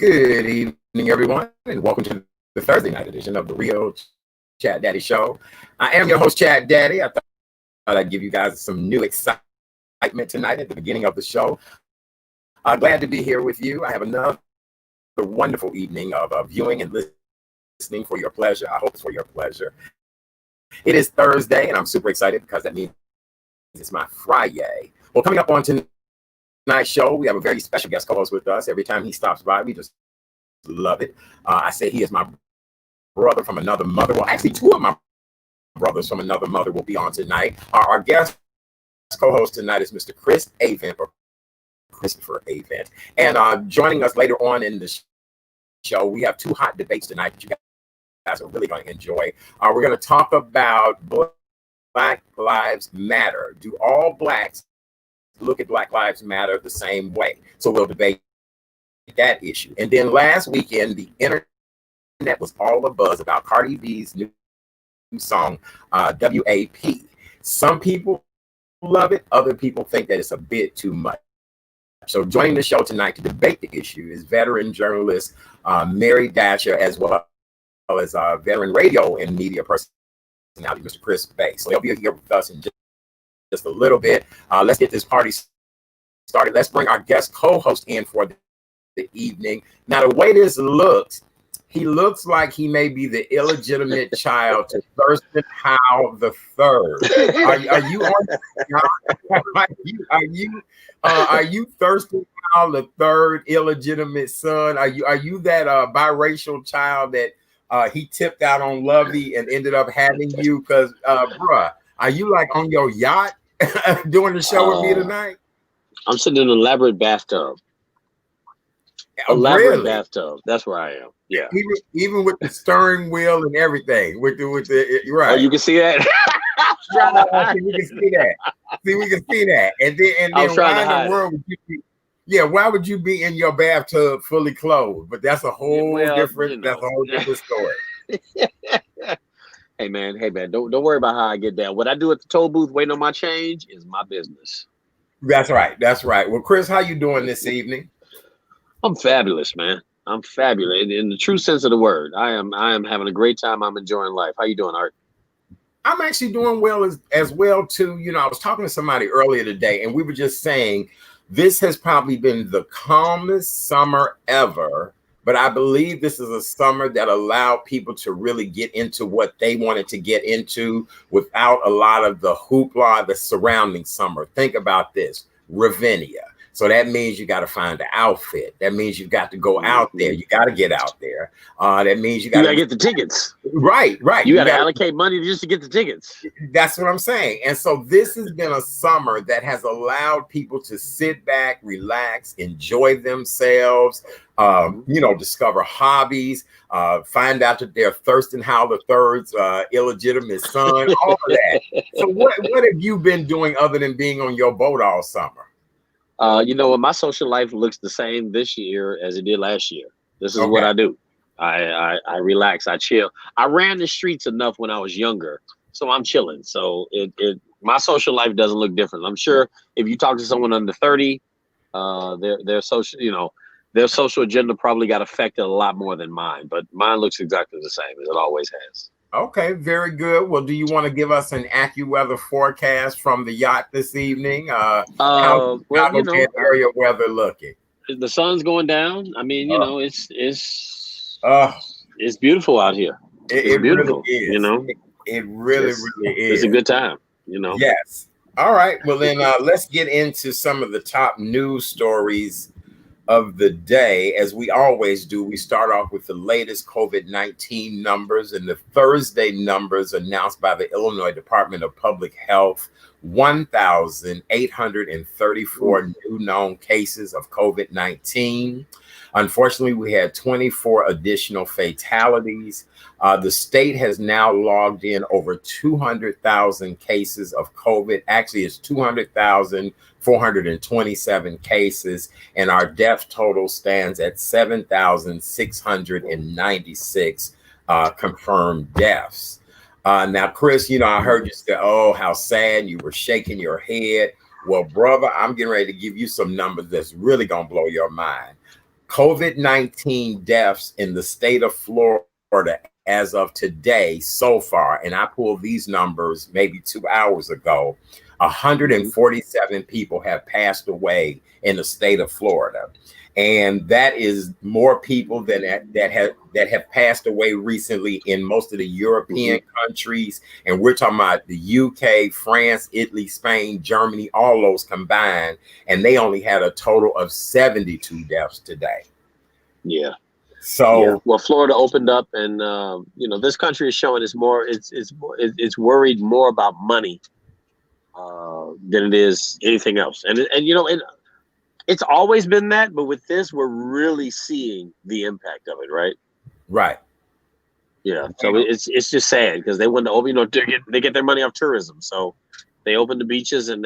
Good evening, everyone, and welcome to the Thursday night edition of the Real Chat Daddy Show. I am your host, Chat Daddy. I thought I'd give you guys some new excitement tonight at the beginning of the show. Glad to be here with you. I have another wonderful evening of viewing and listening for your pleasure. I hope it's for your pleasure. It is Thursday, and I'm super excited because that means it's my Friday. Well, coming up on tonight's show, we have a very special guest co-host with us. Every time he stops by, we just love it. I say he is my brother from another mother. Well, actually, two of my brothers from another mother will be on tonight. Our guest co-host tonight is Mr. Chris Avent, or Christopher Avent. And joining us later on in the show, we have two hot debates tonight that you guys are really going to enjoy. We're going to talk about Black Lives Matter. Do all Blacks look at Black Lives Matter the same way? So we'll debate that issue. And then last weekend, the internet was all abuzz about Cardi B's new song, WAP. Some people love it. Other people think that it's a bit too much. So joining the show tonight to debate the issue is veteran journalist Mary Datcher, as well as veteran radio and media personality, Mr. Chris Bay. So they'll be here with us in just a little bit. Let's get this party started. Let's bring our guest co-host in for the evening. Now, the way this looks, he looks like he may be the illegitimate child to Thurston Howell the Third. Are you Thurston Howell the Third illegitimate son? Are you that biracial child that he tipped out on Lovey and ended up having you? Because bruh, are you like on your yacht doing the show with me tonight? I'm sitting in an elaborate bathtub. Really? Bathtub. That's where I am. Yeah. Even with the steering wheel and everything. With the right. Oh, you can see that? We can see that. See, we can see that. And then why in the world would you be? Yeah, why would you be in your bathtub fully clothed? But that's a whole different. That's a whole different story. Hey man, don't worry about how I get down. What I do at the toll booth waiting on my change is my business. That's right. Well, Chris, how you doing this evening? I'm fabulous, man. I'm fabulous in the true sense of the word. I am having a great time. I'm enjoying life. How you doing, Art? I'm actually doing well as well too. You know, I was talking to somebody earlier today, and we were just saying this has probably been the calmest summer ever. But I believe this is a summer that allowed people to really get into what they wanted to get into without a lot of the hoopla that's surrounding summer. Think about this, Ravinia. So that means you got to find an outfit. That means you've got to go out there. You got to get out there. That means you got to get the tickets. Right. You got to allocate money just to get the tickets. That's what I'm saying. And so this has been a summer that has allowed people to sit back, relax, enjoy themselves, discover hobbies, find out that they're Thurston Howell III's illegitimate son, all of that. So what have you been doing other than being on your boat all summer? My social life looks the same this year as it did last year. This is what I do. I relax, I chill. I ran the streets enough when I was younger, so I'm chilling. So my social life doesn't look different. I'm sure if you talk to someone under 30, their social agenda probably got affected a lot more than mine, but mine looks exactly the same as it always has. Okay, very good. Well, do you want to give us an AccuWeather forecast from the yacht this evening? How's area weather looking? The sun's going down. I mean, it's beautiful out here. It's beautiful. Really is. It really is. It's a good time. Yes. All right. Well, then let's get into some of the top news stories of the day. As we always do, we start off with the latest COVID-19 numbers, and the Thursday numbers announced by the Illinois Department of Public Health: 1,834 new known cases of COVID-19. Unfortunately, we had 24 additional fatalities. The state has now logged in over 200,000 cases of COVID. Actually, it's 200,427 cases, and our death total stands at 7,696 confirmed deaths. Now, Chris, I heard you say, oh, how sad, you were shaking your head. Well, brother, I'm getting ready to give you some numbers that's really going to blow your mind. COVID-19 deaths in the state of Florida as of today so far, and I pulled these numbers maybe 2 hours ago, 147 people have passed away in the state of Florida. And that is more people than that have passed away recently in most of the European countries. And we're talking about the UK, France, Italy, Spain, Germany, all those combined. And they only had a total of 72 deaths today. Yeah. So yeah. Well, Florida opened up, and you know, this country is showing it's worried more about money than it is anything else. And you know, it's always been that, but with this, we're really seeing the impact of it, right? Right. Yeah. So it's just sad because they want to open, you know, they get their money off tourism. So they opened the beaches and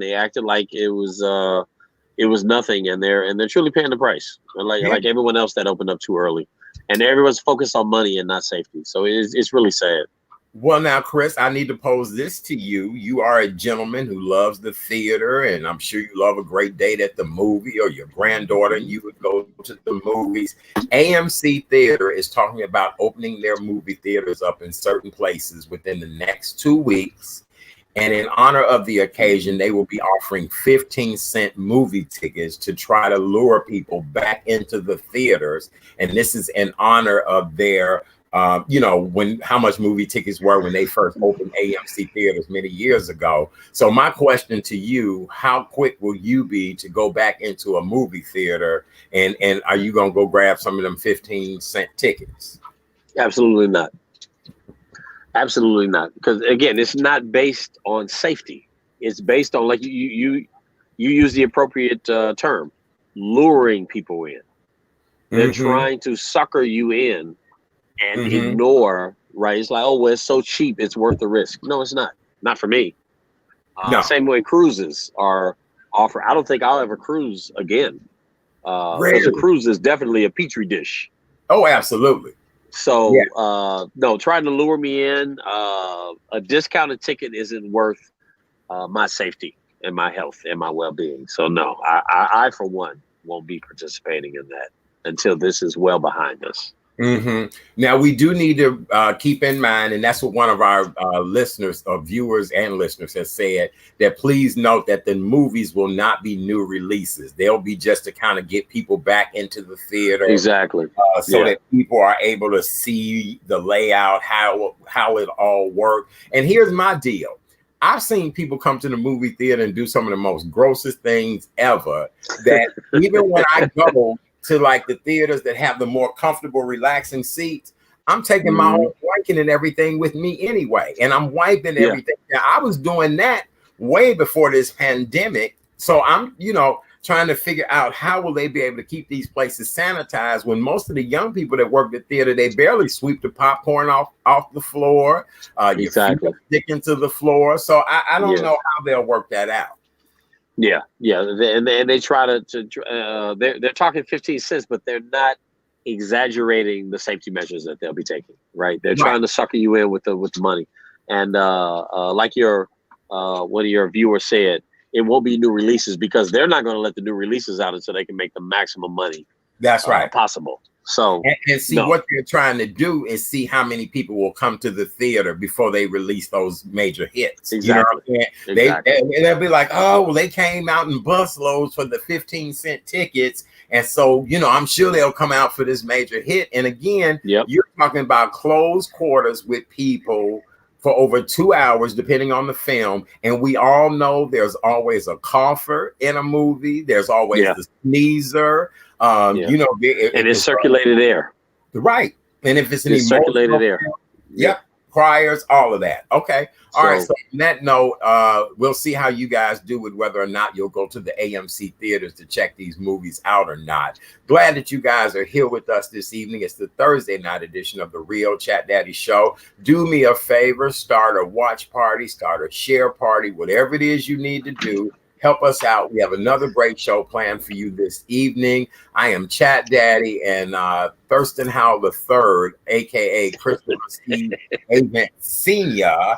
they acted like it was nothing, and they're truly paying the price. Like everyone else that opened up too early, and everyone's focused on money and not safety. So it's really sad. Well, now, Chris, I need to pose this to you. You are a gentleman who loves the theater, and I'm sure you love a great date at the movie, or your granddaughter and you would go to the movies. AMC Theater is talking about opening their movie theaters up in certain places within the next 2 weeks. And in honor of the occasion, they will be offering 15-cent movie tickets to try to lure people back into the theaters. And this is in honor of their you know, how much movie tickets were when they first opened AMC theaters many years ago. So my question to you, how quick will you be to go back into a movie theater, and are you going to go grab some of them 15-cent tickets? Absolutely not. Absolutely not. Because again, it's not based on safety. It's based on, like you use the appropriate term, luring people in. They're trying to sucker you in and ignore, right? It's like, oh, well, it's so cheap, it's worth the risk. No, it's not. Not for me. No. Same way cruises are offered. I don't think I'll ever cruise again. Because a cruise is definitely a petri dish. Oh, absolutely. So, no, trying to lure me in, a discounted ticket isn't worth my safety and my health and my well-being. So, no, I for one, won't be participating in that until this is well behind us. Now, we do need to keep in mind, and that's what one of our listeners or viewers and listeners has said, that please note that the movies will not be new releases. They'll be just to kind of get people back into the theater. Exactly. So that people are able to see the layout, how it all worked. And here's my deal. I've seen people come to the movie theater and do some of the most grossest things ever, that even when I go to like the theaters that have the more comfortable, relaxing seats, I'm taking my own blanket and everything with me anyway. And I'm wiping everything. Now, I was doing that way before this pandemic. So I'm, you know, trying to figure out how will they be able to keep these places sanitized when most of the young people that work at theater, they barely sweep the popcorn off the floor. Your feet are sticking to the floor. So I don't know how they'll work that out. Yeah, and they try to they're talking 15 cents, but they're not exaggerating the safety measures that they'll be taking. Right? They're trying to sucker you in with the money, and like one of your viewers said, it won't be new releases because they're not going to let the new releases out until they can make the maximum money. That's right, possible. So and see what they're trying to do is see how many people will come to the theater before they release those major hits. Exactly. You know what I'm saying? They'll be like, oh, well, they came out in busloads for the 15-cent tickets. And so, you know, I'm sure they'll come out for this major hit. And again, you're talking about closed quarters with people for over 2 hours, depending on the film. And we all know there's always a cougher in a movie. There's always the sneezer. You know, and it's circulated air. Right. And if it's circulated air. Criers, all of that. Okay. All right. So on that note, we'll see how you guys do with whether or not you'll go to the AMC theaters to check these movies out or not. Glad that you guys are here with us this evening. It's the Thursday night edition of the Real Chat Daddy Show. Do me a favor, start a watch party, start a share party, whatever it is you need to do. help us out. We have another great show planned for you this evening. I am Chat Daddy, and Thurston Howell III, aka Christopher Steve Avent Senior.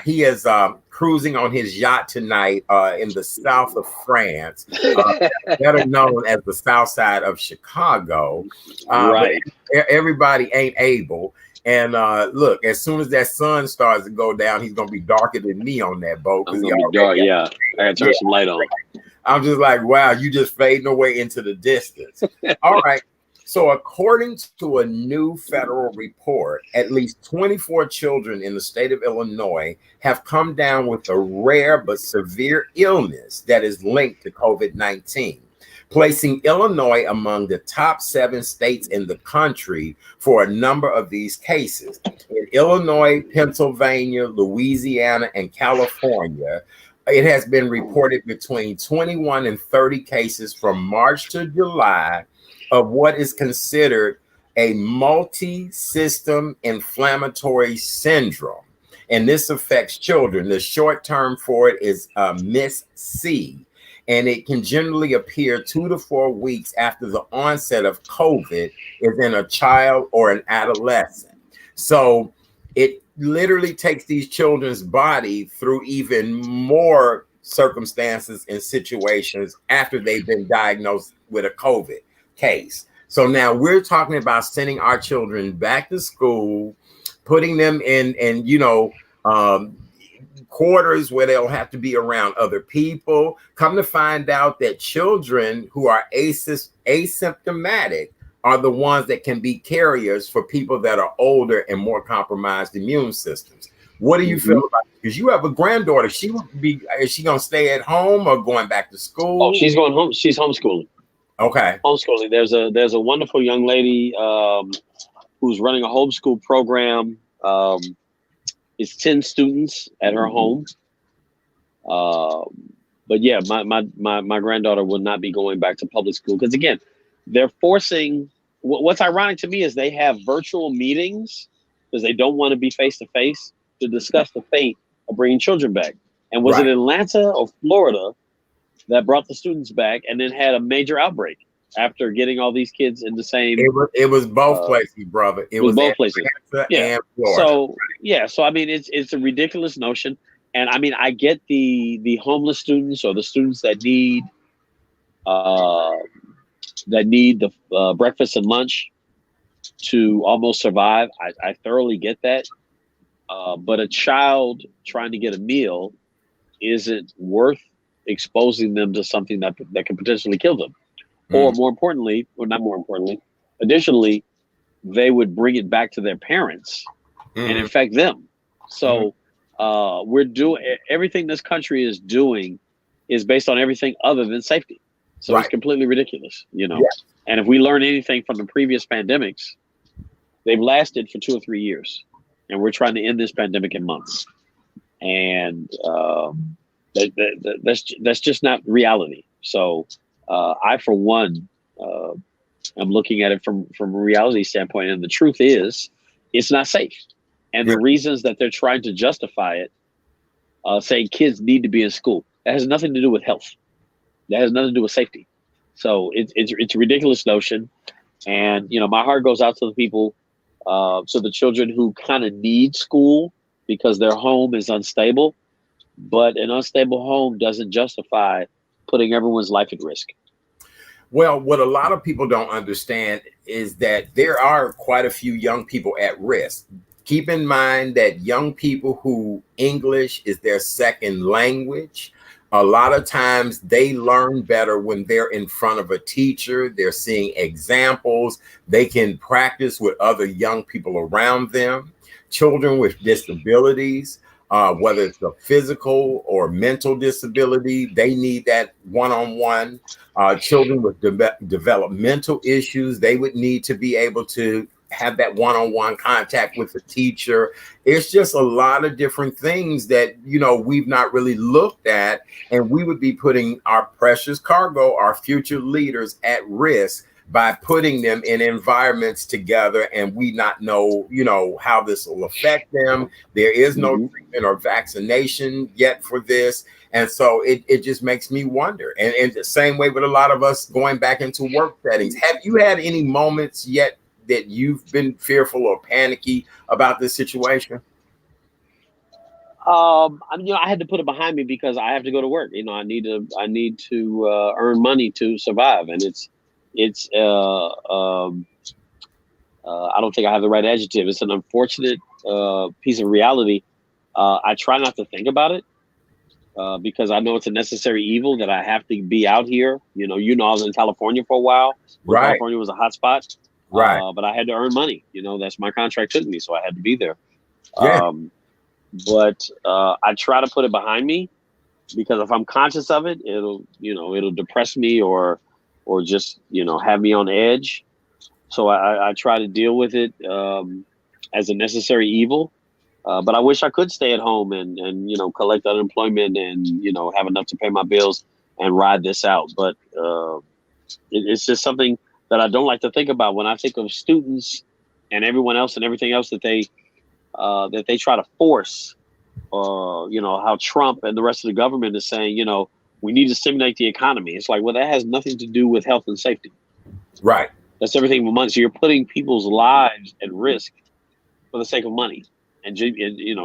He is cruising on his yacht tonight in the south of France, better known as the south side of Chicago. Right. But everybody ain't able. And look, as soon as that sun starts to go down, he's gonna be darker than me on that boat. I'm gonna be dark, yeah. I gotta turn some light on. I'm just like, wow, you just fading away into the distance. All right. So according to a new federal report, at least 24 children in the state of Illinois have come down with a rare but severe illness that is linked to COVID-19. Placing Illinois among the top 7 states in the country for a number of these cases. In Illinois, Pennsylvania, Louisiana, and California, it has been reported between 21 and 30 cases from March to July of what is considered a multi-system inflammatory syndrome. And this affects children. The short term for it is MIS-C. And it can generally appear 2 to 4 weeks after the onset of COVID is in a child or an adolescent. So it literally takes these children's body through even more circumstances and situations after they've been diagnosed with a COVID case. So now we're talking about sending our children back to school, putting them in, quarters where they'll have to be around other people. Come to find out that children who are asymptomatic are the ones that can be carriers for people that are older and more compromised immune systems. What do you feel about it? Because you have a granddaughter. Is she going to stay at home or going back to school? Oh, she's going home. She's homeschooling. Okay. Homeschooling. There's a wonderful young lady who's running a homeschool program. It's 10 students at her home. But yeah, my granddaughter will not be going back to public school because, again, they're forcing. What's ironic to me is they have virtual meetings because they don't want to be face to face to discuss the fate of bringing children back. And was it Atlanta or Florida that brought the students back and then had a major outbreak after getting all these kids in the same? It was both places, brother. It was both places. And Florida. So I mean, it's a ridiculous notion. And I mean, I get the homeless students or the students that need the breakfast and lunch to almost survive. I thoroughly get that. But a child trying to get a meal isn't worth exposing them to something that can potentially kill them. Or more importantly, or not more importantly, additionally, they would bring it back to their parents and infect them. So we're doing everything this country is doing is based on everything other than safety. So it's completely ridiculous, And if we learn anything from the previous pandemics, they've lasted for 2 or 3 years, and we're trying to end this pandemic in months. And that's just not reality. So I, for one, am looking at it from a reality standpoint, and the truth is, it's not safe. And the reasons that they're trying to justify it, saying kids need to be in school, that has nothing to do with health. That has nothing to do with safety. So it's a ridiculous notion. And, my heart goes out to the people, to the children who kind of need school because their home is unstable. But an unstable home doesn't justify putting everyone's life at risk. Well, what a lot of people don't understand is that there are quite a few young people at risk. Keep in mind that young people who English is their second language, a lot of times they learn better when they're in front of a teacher. They're seeing examples. They can practice with other young people around them. Children with disabilities, whether it's a physical or mental disability, they need that one-on-one. Children with developmental issues, they would need to be able to have that one-on-one contact with the teacher. It's just a lot of different things that, we've not really looked at, and we would be putting our precious cargo, our future leaders, at risk by putting them in environments together, and we not know, how this will affect them. There is no treatment or vaccination yet for this. And so it just makes me wonder. And the same way with a lot of us going back into work settings. Have you had any moments yet that you've been fearful or panicky about this situation? I had to put it behind me because I have to go to work. I need to earn money to survive, and I don't think I have the right adjective. It's an unfortunate piece of reality. I try not to think about it because I know it's a necessary evil that I have to be out here. I was in California for a while when Right. California was a hot spot. Right. But I had to earn money. That's my contract took me, so I had to be there. Yeah. But I try to put it behind me because if I'm conscious of it, it'll depress me or just, have me on edge. So I try to deal with it as a necessary evil. But I wish I could stay at home and collect unemployment and, have enough to pay my bills and ride this out. But it's just something that I don't like to think about when I think of students and everyone else and everything else that they try to force. How Trump and the rest of the government is saying, we need to stimulate the economy. It's like, well, that has nothing to do with health and safety. Right. That's everything with money. So you're putting people's lives at risk for the sake of money and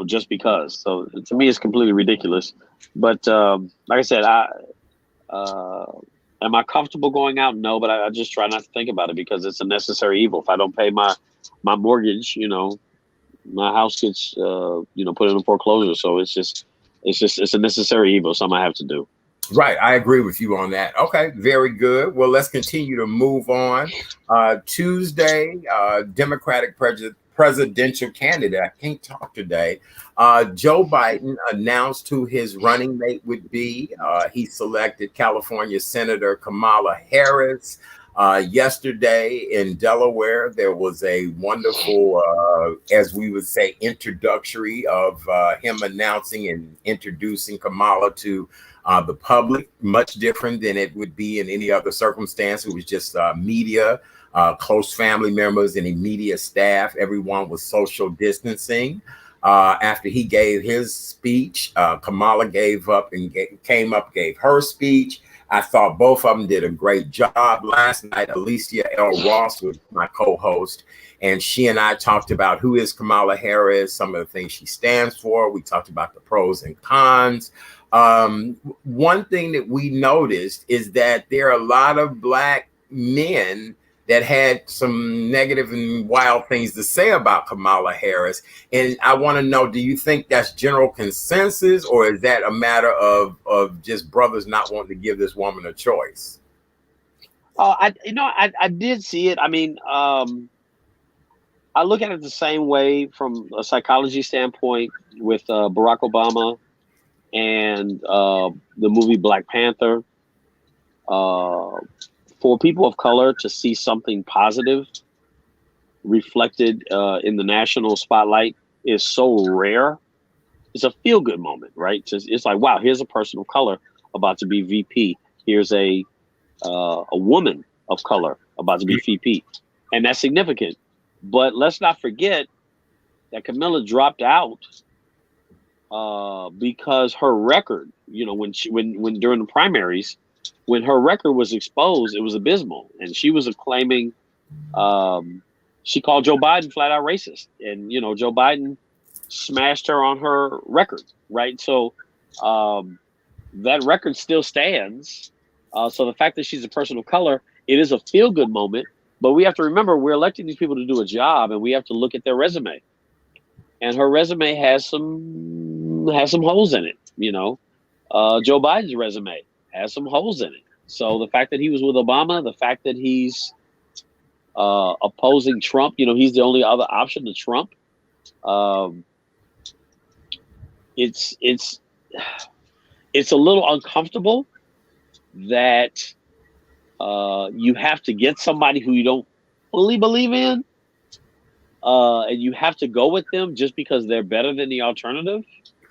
just because. So to me, it's completely ridiculous. But like I said, am I comfortable going out? No, but I just try not to think about it because it's a necessary evil. If I don't pay my mortgage, my house gets put in a foreclosure. So it's a necessary evil. Something I have to do. Right. I agree with you on that. Okay. Very good. Well, let's continue to move on. Tuesday, Democratic presidential candidate, I can't talk today, Joe Biden announced who his running mate would be. He selected California Senator Kamala Harris. Yesterday in Delaware, there was a wonderful, as we would say, introductory of him announcing and introducing Kamala to the public, much different than it would be in any other circumstance. It was just media, close family members, and immediate staff. Everyone was social distancing. After he gave his speech, Kamala gave her speech. I thought both of them did a great job last night. Alicia L. Ross was my co-host, and she and I talked about who is Kamala Harris, some of the things she stands for. We talked about the pros and cons. One thing that we noticed is that there are a lot of Black men that had some negative and wild things to say about Kamala Harris. And I want to know, do you think that's general consensus, or is that a matter of just brothers not wanting to give this woman a choice? I did see it. I mean, I look at it the same way from a psychology standpoint with Barack Obama and the movie Black Panther. For people of color to see something positive reflected in the national spotlight is so rare. It's a feel-good moment, right? It's like, wow, here's a person of color about to be VP. Here's a woman of color about to be VP, and that's significant. But let's not forget that Camilla dropped out because her record, when during the primaries, when her record was exposed, it was abysmal, and she was claiming she called Joe Biden flat out racist, and Joe Biden smashed her on her record, right? So that record still stands. So the fact that she's a person of color, it is a feel good moment, but we have to remember we're electing these people to do a job, and we have to look at their resume, and her resume has some holes in it. Joe Biden's resume has some holes in it. So the fact that he was with Obama, the fact that he's opposing Trump, he's the only other option to Trump. It's a little uncomfortable that you have to get somebody who you don't fully believe in, and you have to go with them just because they're better than the alternative.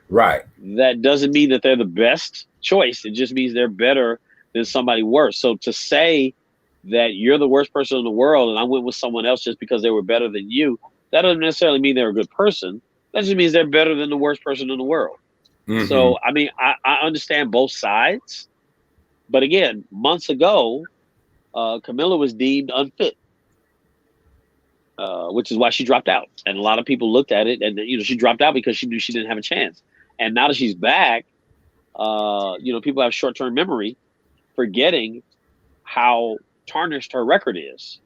Right. That doesn't mean that they're the best choice. It just means they're better than somebody worse. So to say that you're the worst person in the world and I went with someone else just because they were better than you, that doesn't necessarily mean they're a good person. That just means they're better than the worst person in the world. Mm-hmm. So, I mean, I understand both sides. But again, months ago, Camilla was deemed unfit, which is why she dropped out. And a lot of people looked at it and, you know, she dropped out because she knew she didn't have a chance. And now that she's back, you know, people have short-term memory, forgetting how tarnished her record is.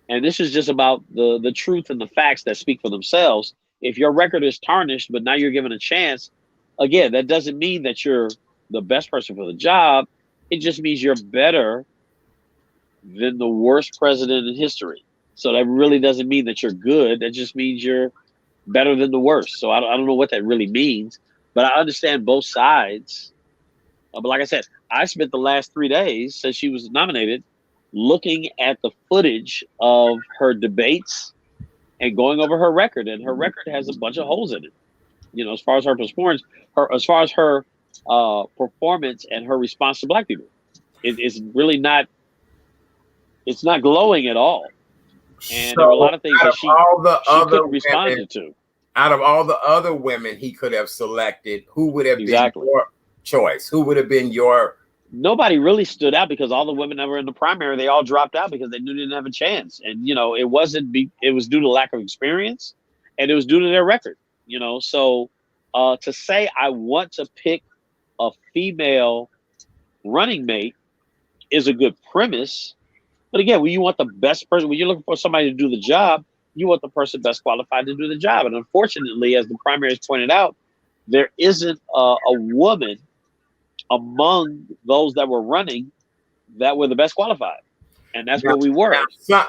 And this is just about the truth and the facts that speak for themselves. If your record is tarnished, but now you're given a chance, again, that doesn't mean that you're the best person for the job. It just means you're better than the worst president in history. So that really doesn't mean that you're good. That just means you're better than the worst. So I don't know what that really means, but I understand both sides. But like I said, I spent the last 3 days since she was nominated looking at the footage of her debates and going over her record. And her record has a bunch of holes in it. You know, as far as her performance, her performance and her response to black people, it's really not. It's not glowing at all. And So there are a lot of things that she couldn't respond to. Out of all the other women he could have selected, who would have been your choice? Who would have been your? Nobody really stood out because all the women that were in the primary, they all dropped out because they knew they didn't have a chance. And, you know, it was due to lack of experience and it was due to their record, you know. So to say I want to pick a female running mate is a good premise. But again, when you want the best person, when you're looking for somebody to do the job, you want the person best qualified to do the job. And unfortunately, as the primaries pointed out, there isn't a woman among those that were running that were the best qualified. And that's what we were.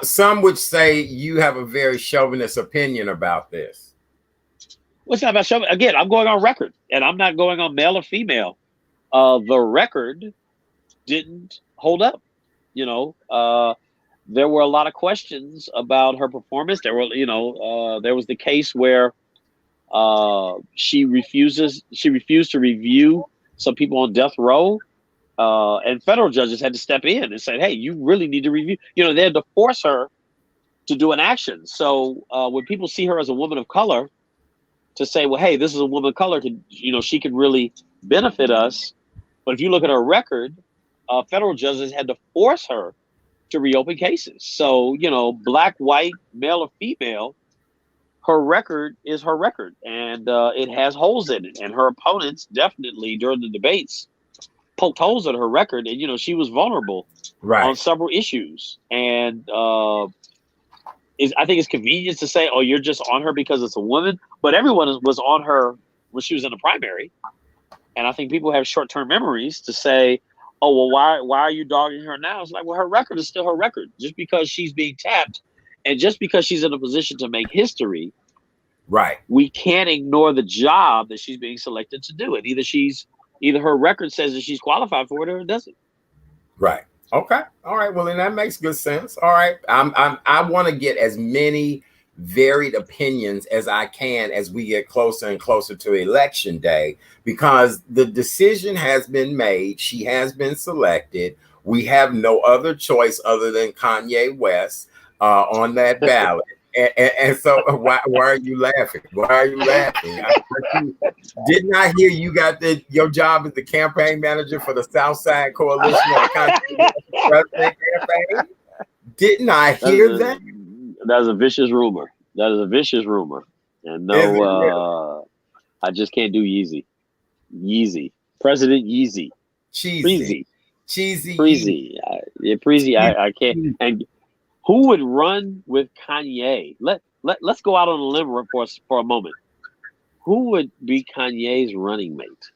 Some would say you have a very chauvinist opinion about this. Well, it's not about chauvinist. Again, I'm going on record, and I'm not going on male or female. The record didn't hold up. You know, there were a lot of questions about her performance. There were, you know, there was the case where she refused to review some people on death row, and federal judges had to step in and say, hey, you really need to review. You know, they had to force her to do an action. So when people see her as a woman of color, to say, well, hey, this is a woman of color, you know, she could really benefit us. But if you look at her record, federal judges had to force her to reopen cases. So, you know, black, white, male or female, her record is her record, and it has holes in it. And her opponents definitely during the debates poked holes in her record, and you know she was vulnerable on several issues. And I think it's convenient to say, "Oh, you're just on her because it's a woman," but everyone was on her when she was in the primary. And I think people have short-term memories to say, "Oh, well, why are you dogging her now?" It's like, well, her record is still her record. Just because she's being tapped, and just because she's in a position to make history, we can't ignore the job that she's being selected to do it. Either her record says that she's qualified for it, or it doesn't. Right. Okay. All right. Well, then that makes good sense. All right. I want to get as many varied opinions as I can as we get closer and closer to election day, because the decision has been made. She has been selected. We have no other choice other than Kanye West on that ballot. And so why are you laughing? Why are you laughing? Didn't I hear you got your job as the campaign manager for the Southside Coalition of the President campaign? Didn't I hear that? That's a vicious rumor. That is a vicious rumor. And no, I just can't do Yeezy. Yeezy. President Yeezy. Cheesy. Preezy. Preezy. I can't. And who would run with Kanye? Let's go out on a limb for a moment. Who would be Kanye's running mate?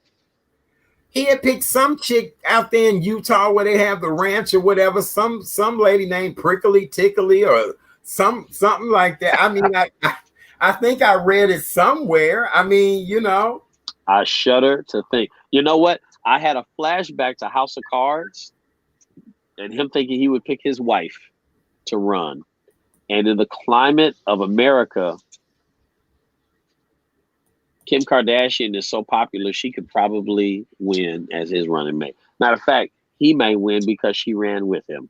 He had picked some chick out there in Utah where they have the ranch or whatever. Some lady named Prickly Tickly or something like that. I mean, I think I read it somewhere. I mean, you know. I shudder to think. You know what? I had a flashback to House of Cards and him thinking he would pick his wife to run. And in the climate of America, Kim Kardashian is so popular, she could probably win as his running mate. Matter of fact, he may win because she ran with him.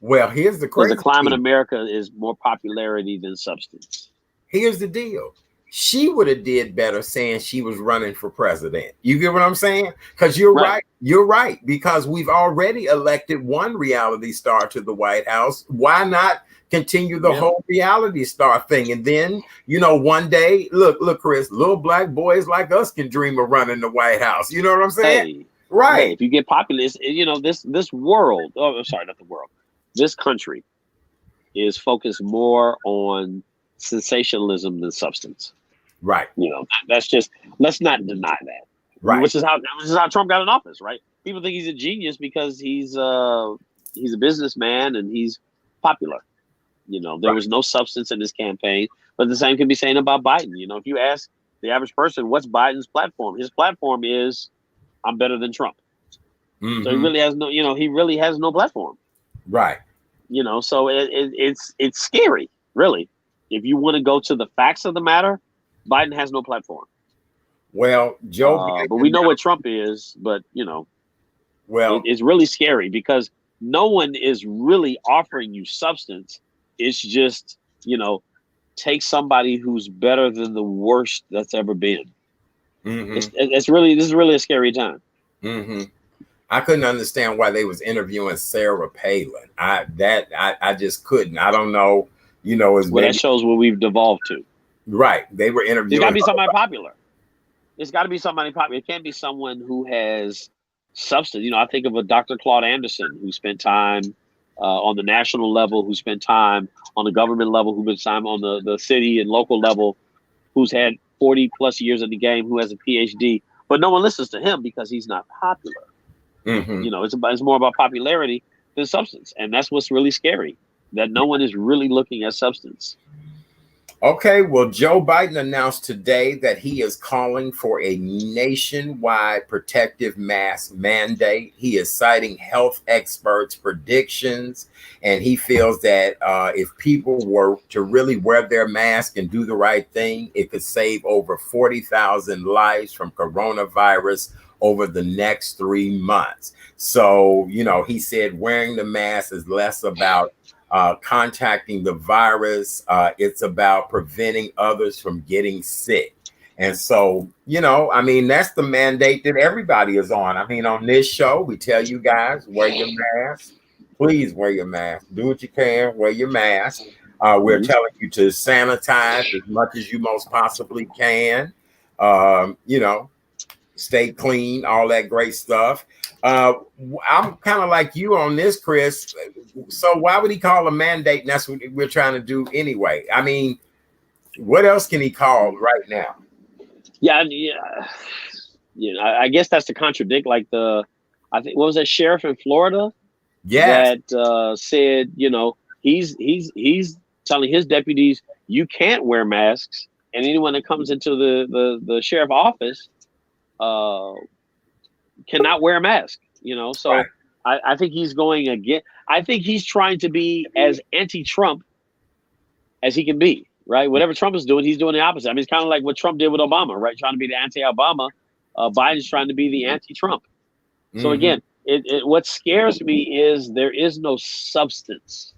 Well, here's the Because the crazy climate thing. America is more popularity than substance. Here's the deal. She would have did better saying she was running for president. You get what I'm saying? Because you're right. You're right. Because we've already elected one reality star to the White House. Why not continue the whole reality star thing? And then, you know, one day, look, Chris, little black boys like us can dream of running the White House. You know what I'm saying? Hey, right. Hey, if you get populist, you know, this world, oh, I'm sorry, not the world. This country is focused more on sensationalism than substance. Right. You know, that's just, let's not deny that. Right. Which is how Trump got in office, right? People think he's a genius because he's a businessman and he's popular. You know, there was no substance in his campaign, but the same can be said about Biden. You know, if you ask the average person, what's Biden's platform? His platform is, I'm better than Trump. Mm-hmm. So he really has no, you know, he really has no platform. Right. You know, so it's scary, really. If you want to go to the facts of the matter, Biden has no platform. Well, Joe Biden, but we know what Trump is, but, you know, well, it's really scary because no one is really offering you substance. It's just, you know, take somebody who's better than the worst that's ever been. Mm-hmm. This is really a scary time. Mm-hmm. I couldn't understand why they was interviewing Sarah Palin. I just couldn't. I don't know. You know, that shows what we've devolved to. Right. They were interviewing. It's got to be somebody popular. It's got to be somebody popular. It can't be someone who has substance. You know, I think of a Dr. Claude Anderson who spent time on the national level, who spent time on the government level, who spent time on the city and local level, who's had 40 plus years in the game, who has a PhD, but no one listens to him because he's not popular. Mm-hmm. You know, it's more about popularity than substance. And that's what's really scary, that no one is really looking at substance. Okay, well, Joe Biden announced today that he is calling for a nationwide protective mask mandate. He is citing health experts' predictions, and he feels that if people were to really wear their mask and do the right thing, it could save over 40,000 lives from coronavirus over the next 3 months. So, you know, he said wearing the mask is less about contacting the virus. It's about preventing others from getting sick. And so, you know, I mean, that's the mandate that everybody is on. I mean, on this show, we tell you guys, wear your mask. Please wear your mask. Do what you can, wear your mask. We're telling you to sanitize as much as you most possibly can. You know, stay clean, all that great stuff. I'm kind of like you on this, Chris. So why would he call a mandate? And that's what we're trying to do anyway. I mean, what else can he call right now? Yeah. You know, I guess that's to contradict, like I think, what was that sheriff in Florida? Yeah. That said, you know, he's telling his deputies, you can't wear masks, and anyone that comes into the sheriff office cannot wear a mask, you know. So right. I think he's going again. I think he's trying to be as anti-Trump as he can be, right? Whatever Trump is doing, he's doing the opposite. I mean, it's kind of like what Trump did with Obama, right? Trying to be the anti-Obama. Biden's trying to be the anti-Trump. Mm-hmm. So again, what scares me is there is no substance.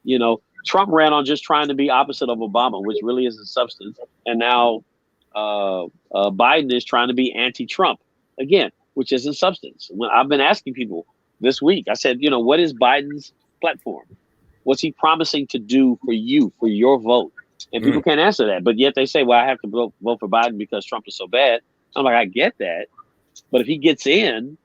You know, Trump ran on just trying to be opposite of Obama, which really isn't substance. And now Biden is trying to be anti-Trump again, which isn't substance. When I've been asking people this week, I said, you know, what is Biden's platform? What's he promising to do for you, for your vote? And people can't answer that. But yet they say, well, I have to vote for Biden because Trump is so bad. I'm like, I get that. But if he gets in,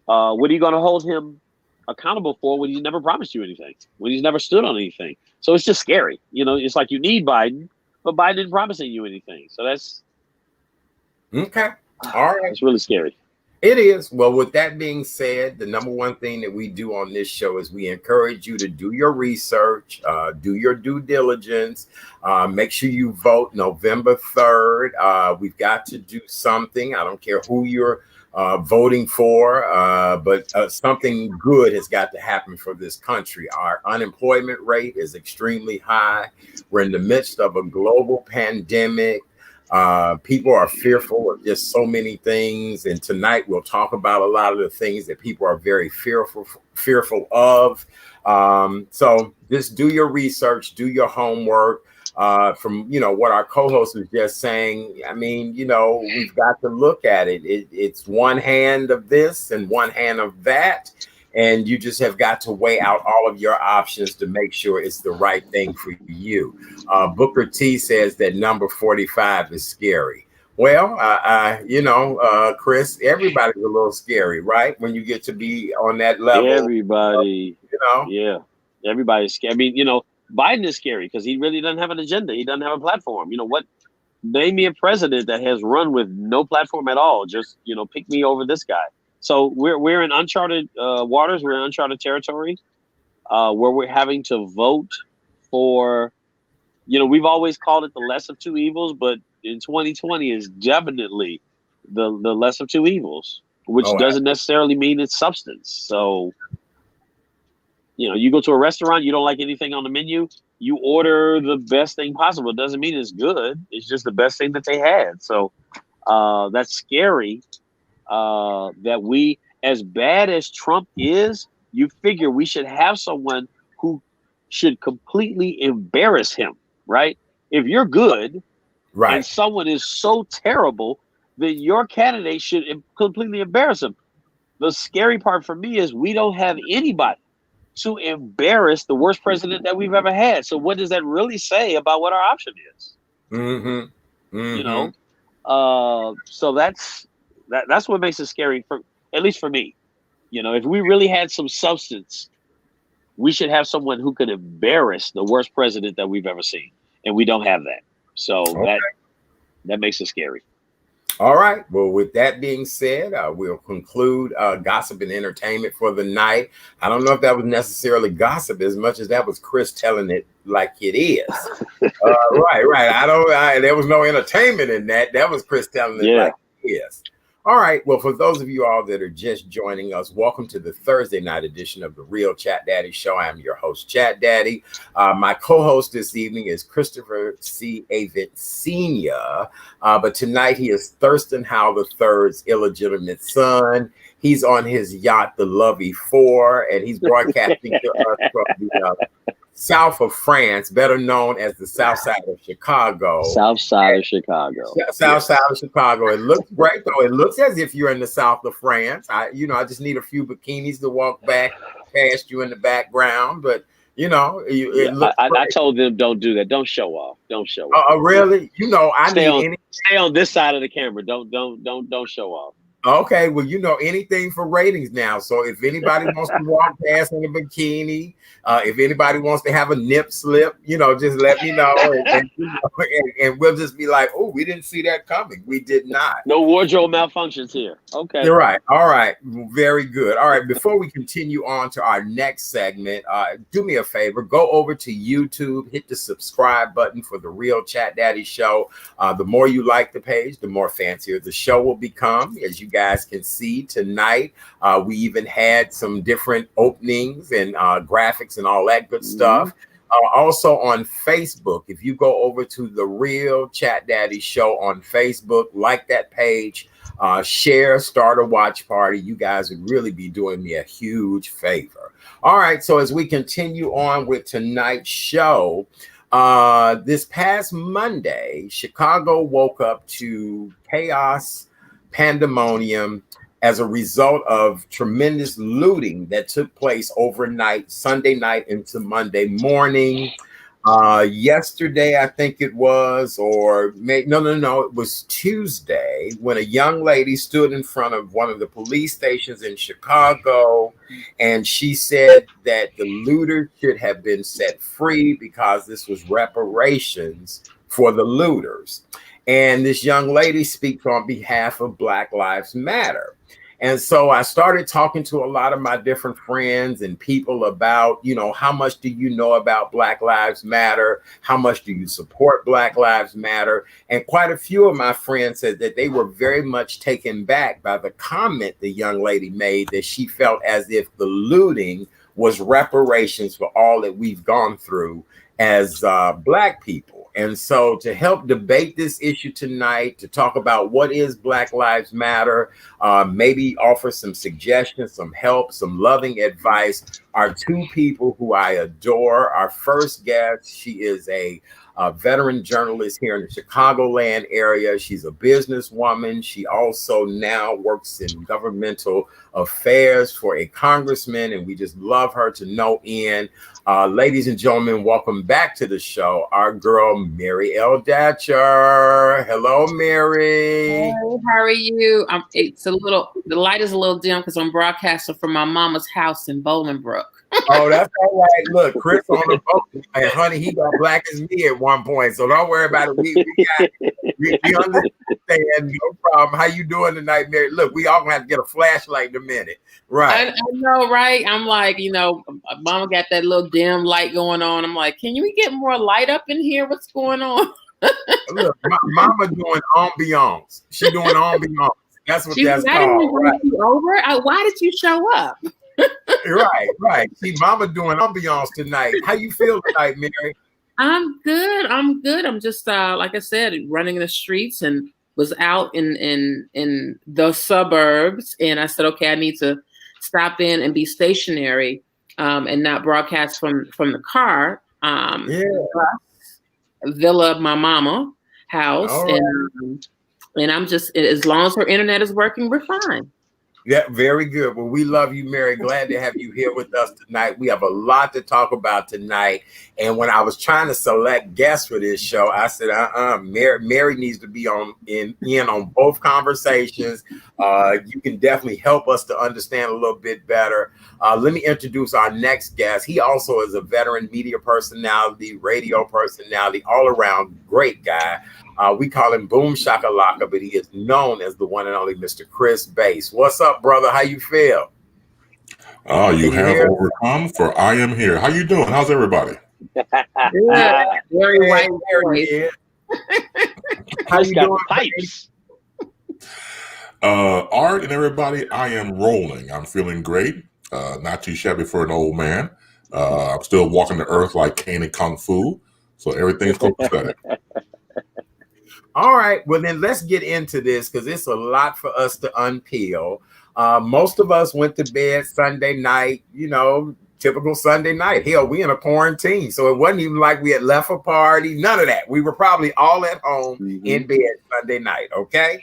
what are you going to hold him accountable for when he's never promised you anything, when he's never stood on anything? So it's just scary. You know, it's like you need Biden, but Biden didn't promising you anything. So that's okay. All right. It's really scary. It is. Well, with that being said, the number one thing that we do on this show is we encourage you to do your research, do your due diligence, make sure you vote November 3rd. We've got to do something. I don't care who you're voting for, but something good has got to happen for this country. Our unemployment rate is extremely high. We're in the midst of a global pandemic. People are fearful of just so many things. And tonight we'll talk about a lot of the things that people are very fearful of. So just do your research, do your homework. From what our co-host was just saying, I mean, we've got to look at it. It's one hand of this and one hand of that, and you just have got to weigh out all of your options to make sure it's the right thing for you. Booker T says that number 45 is scary. Well, Chris, everybody's a little scary, right? When you get to be on that level, everybody, yeah, everybody's scary. I mean, Biden is scary because he really doesn't have an agenda. He doesn't have a platform. Name me a president that has run with no platform at all. Just, pick me over this guy. So we're in uncharted waters. We're in uncharted territory where we're having to vote for, we've always called it the less of two evils, but in 2020 is definitely the less of two evils, which doesn't necessarily mean it's substance. So, you go to a restaurant, you don't like anything on the menu, you order the best thing possible. It doesn't mean it's good. It's just the best thing that they had. So that's scary that we, as bad as Trump is, you figure we should have someone who should completely embarrass him, right? If you're good, right, and someone is so terrible, then your candidate should completely embarrass him. The scary part for me is we don't have anybody to embarrass the worst president that we've ever had. So what does that really say about what our option is? So that's what makes it scary, for at least for me. If we really had some substance, we should have someone who could embarrass the worst president that we've ever seen, and we don't have that. So that makes it scary. All right. Well, with that being said, we'll conclude gossip and entertainment for the night. I don't know if that was necessarily gossip as much as that was Chris telling it like it is. Right. There was no entertainment in that. That was Chris telling it like it is. All right. Well, for those of you all that are just joining us, welcome to the Thursday night edition of the Real Chat Daddy Show. I am your host, Chat Daddy. My co-host this evening is Christopher C. Avent Sr. But tonight he is Thurston Howell III's illegitimate son. He's on his yacht, the Lovey 4, and he's broadcasting to us from the south of France, better known as the South Side of Chicago. South Side of Chicago. South Side of Chicago. It looks great, though. It looks as if you're in the south of France. I just need a few bikinis to walk back past you in the background, but I told them don't do that. Don't show off. Don't show off. Oh, really? Stay on this side of the camera. Don't show off. Okay, well, anything for ratings now. So if anybody wants to walk past in a bikini, if anybody wants to have a nip slip, just let me know, and we'll just be like, oh, we didn't see that coming. We did not. No wardrobe malfunctions here. Okay. You're right. All right. Very good. All right. Before we continue on to our next segment, do me a favor. Go over to YouTube, hit the subscribe button for the Real Chat Daddy Show. The more you like the page, the more fancier the show will become. As you guys can see tonight, we even had some different openings and graphics and all that good stuff. Also on Facebook, if you go over to the Real Chat Daddy Show on Facebook, like that page, share, start a watch party. You guys would really be doing me a huge favor. All right, so as we continue on with tonight's show, this past Monday, Chicago woke up to chaos, pandemonium, as a result of tremendous looting that took place overnight, Sunday night into Monday morning. Yesterday, I think it was, it was Tuesday, when a young lady stood in front of one of the police stations in Chicago, and she said that the looters should have been set free because this was reparations for the looters. And this young lady speaks on behalf of Black Lives Matter. And so I started talking to a lot of my different friends and people about, how much do you know about Black Lives Matter? How much do you support Black Lives Matter? And quite a few of my friends said that they were very much taken back by the comment the young lady made, that she felt as if the looting was reparations for all that we've gone through as Black people. And so to help debate this issue tonight, to talk about what is Black Lives Matter, maybe offer some suggestions, some help, some loving advice, are two people who I adore. Our first guest, she is a veteran journalist here in the Chicagoland area. She's a businesswoman. She also now works in governmental affairs for a congressman, and we just love her to no end. Ladies and gentlemen, welcome back to the show, our girl, Mary L. Datcher. Hello, Mary. Hey, how are you? The light is a little dim because I'm broadcasting from my mama's house in Bolingbrook. Oh, that's all right. Look, Chris on the boat, and honey, he got black as me at one point, so don't worry about it. We understand, no problem. How you doing tonight, Mary? Look, we all gonna have to get a flashlight in a minute, right? I know, right? I'm like, Mama got that little dim light going on. I'm like, can you get more light up in here? What's going on? Look, Mama doing ambiance. She doing ambiance. That's what that's called. Right? Over? Why did you show up? Right. See, Mama doing ambiance tonight. How you feel tonight, Mary? I'm good. I'm just like I said, running the streets, and was out in the suburbs, and I said, okay, I need to stop in and be stationary, and not broadcast from the car. Villa of my mama house, right. And I'm just, as long as her internet is working, we're fine. Yeah, very good. Well, we love you, Mary. Glad to have you here with us tonight. We have a lot to talk about tonight. And when I was trying to select guests for this show, I said, Mary needs to be in on both conversations. You can definitely help us to understand a little bit better. Let me introduce our next guest. He also is a veteran media personality, radio personality, all-around great guy. We call him Boom Shakalaka, but he is known as the one and only Mr. Chris Bass. What's up, brother? How you feel? Oh, you have overcome, for I am here. How you doing? How's everybody? Very white. How you doing? Pipes. Art and everybody, I am rolling. I'm feeling great. Not too shabby for an old man. I'm still walking the earth like Kane and Kung Fu, so everything's copacetic. All right, well then let's get into this because it's a lot for us to unpeel. Most of us went to bed Sunday night, typical Sunday night. Hell, we in a quarantine, so it wasn't even like we had left a party, none of that. We were probably all at home in bed Sunday night, okay?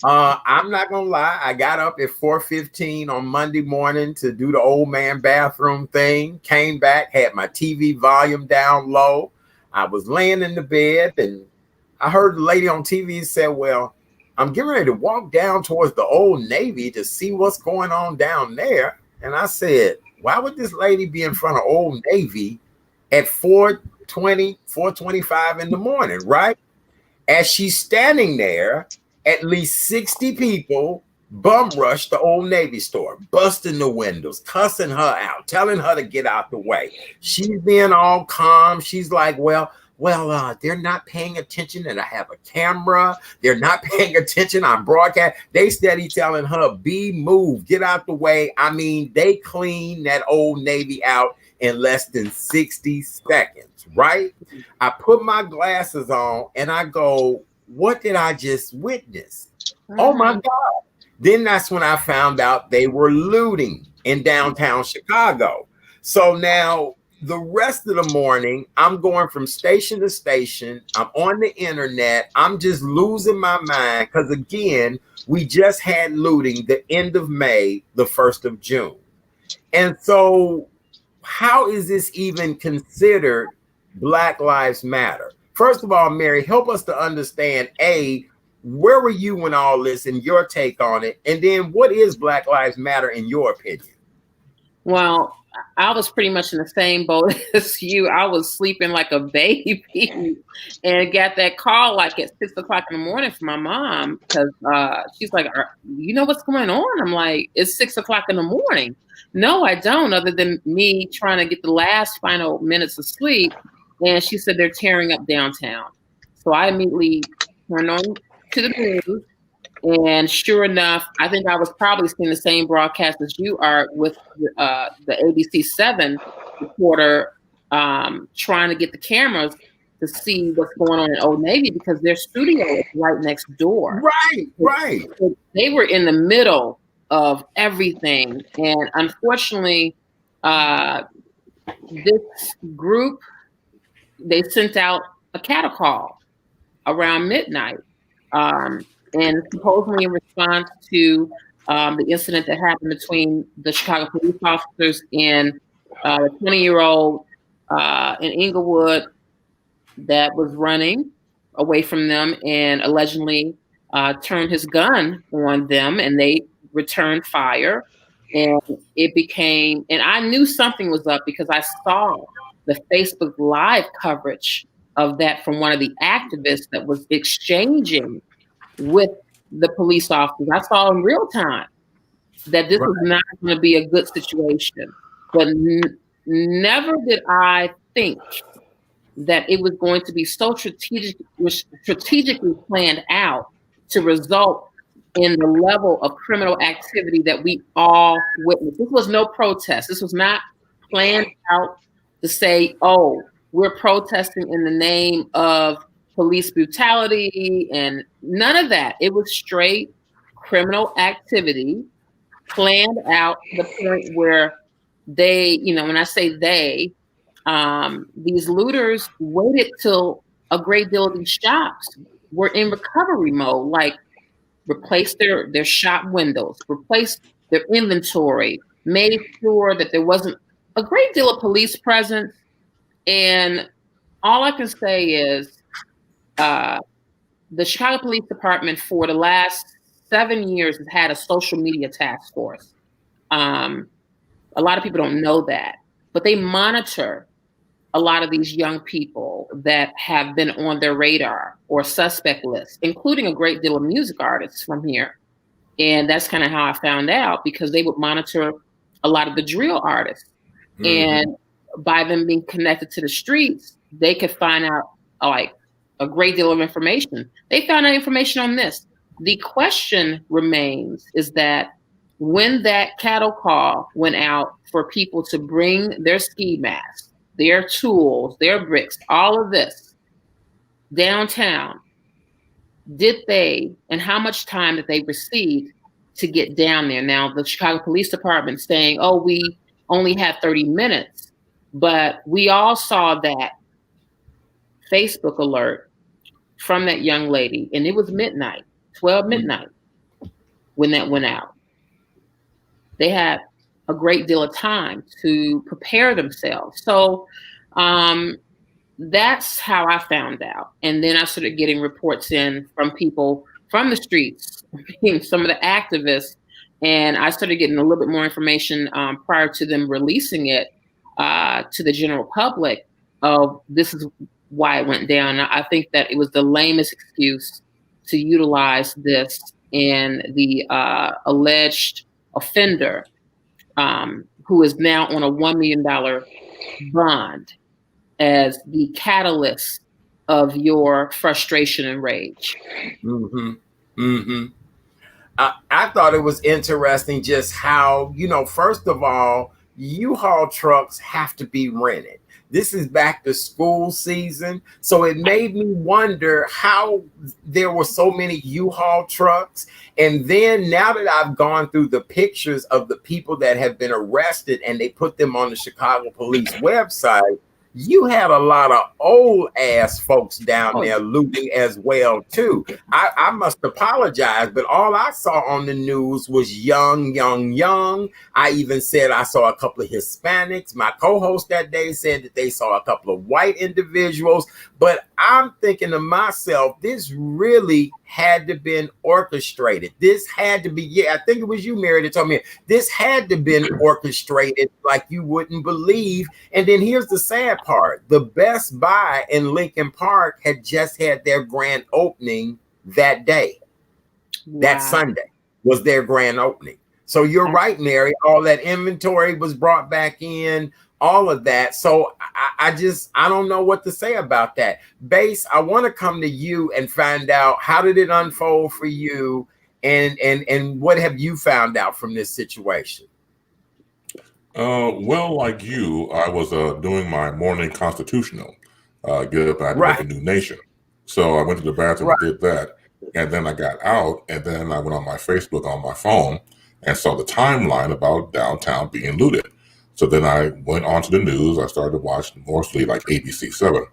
I'm not gonna lie, I got up at 4:15 on Monday morning to do the old man bathroom thing, came back, had my TV volume down low. I was laying in the bed and I heard the lady on TV say, well, I'm getting ready to walk down towards the Old Navy to see what's going on down there. And I said, why would this lady be in front of Old Navy at 4:20, 4:25 in the morning, right? As she's standing there, at least 60 people bum rushed the Old Navy store, busting the windows, cussing her out, telling her to get out the way. She's being all calm. She's like, well, they're not paying attention and I have a camera. They're not paying attention. I'm broadcast. They steady telling her, move, get out the way. I mean, they cleaned that Old Navy out in less than 60 seconds, right? I put my glasses on and I go, what did I just witness? Oh my God. Then that's when I found out they were looting in downtown Chicago. So now the rest of the morning, I'm going from station to station. I'm on the internet. I'm just losing my mind because, again, we just had looting the end of May, the 1st of June. And so how is this even considered Black Lives Matter? First of all, Mary, help us to understand, where were you when all this and your take on it? And then what is Black Lives Matter in your opinion? Well, I was pretty much in the same boat as you. I was sleeping like a baby and got that call like at 6 o'clock in the morning from my mom because she's like, you know what's going on? I'm like, it's 6 o'clock in the morning. No, I don't, other than me trying to get the last final minutes of sleep. And she said they're tearing up downtown. So I immediately turned on to the news. And sure enough, I think I was probably seeing the same broadcast as you are with the ABC 7 reporter trying to get the cameras to see what's going on in Old Navy because their studio is right next door. Right. So they were in the middle of everything. And unfortunately, this group, they sent out a cattle call around midnight. And supposedly in response to the incident that happened between the Chicago police officers and a 20-year-old in Inglewood that was running away from them and allegedly turned his gun on them, and they returned fire. And it became, and I knew something was up because I saw the Facebook Live coverage of that from one of the activists that was exchanging with the police officers. I saw in real time that this was not going to be a good situation. But never did I think that it was going to be so strategically planned out to result in the level of criminal activity that we all witnessed. This was no protest. This was not planned out to say, oh, we're protesting in the name of police brutality and none of that. It was straight criminal activity planned out to the point where they, when I say they, these looters waited till a great deal of these shops were in recovery mode, like replace their shop windows, replace their inventory, made sure that there wasn't a great deal of police presence. And all I can say is the Chicago Police Department for the last 7 years has had a social media task force. A lot of people don't know that, but they monitor a lot of these young people that have been on their radar or suspect list, including a great deal of music artists from here. And that's kind of how I found out, because they would monitor a lot of the drill artists. Mm-hmm. And by them being connected to the streets, they could find out like a great deal of information. They found out information on this. The question remains is that when that cattle call went out for people to bring their ski masks, their tools, their bricks, all of this downtown, did they, and how much time did they receive to get down there? Now, the Chicago Police Department saying, oh, we only had 30 minutes, but we all saw that Facebook alert from that young lady, and it was midnight, 12 midnight, when that went out. They had a great deal of time to prepare themselves. So that's how I found out. And then I started getting reports in from people from the streets, some of the activists, and I started getting a little bit more information prior to them releasing it to the general public of this is why it went down. I think that it was the lamest excuse to utilize this, and the alleged offender, who is now on a $1 million bond, as the catalyst of your frustration and rage. Mm-hmm. Mm-hmm. I thought it was interesting just how, first of all, U-Haul trucks have to be rented. This is back to school season. So it made me wonder how there were so many U-Haul trucks. And then now that I've gone through the pictures of the people that have been arrested and they put them on the Chicago police website, you had a lot of old ass folks down there looting as well too. I must apologize, but all I saw on the news was young. I even said I saw a couple of Hispanics. My co-host that day said that they saw a couple of white individuals. But I'm thinking to myself, this really had to been orchestrated. This had to be, I think it was you, Mary, that told me this had to been orchestrated like you wouldn't believe. And then here's the sad part. The Best Buy in Lincoln Park had just had their grand opening that day. Wow. That Sunday was their grand opening. So you're right, Mary. All that inventory was brought back in, all of that. So I don't know what to say about that. Base, I want to come to you and find out, how did it unfold for you, and what have you found out from this situation? Well, like you, I was doing my morning constitutional, get up and I had to make a new nation. So I went to the bathroom and did that. And then I got out, and then I went on my Facebook on my phone and saw the timeline about downtown being looted. So then I went on to the news. I started to watch mostly like ABC 7.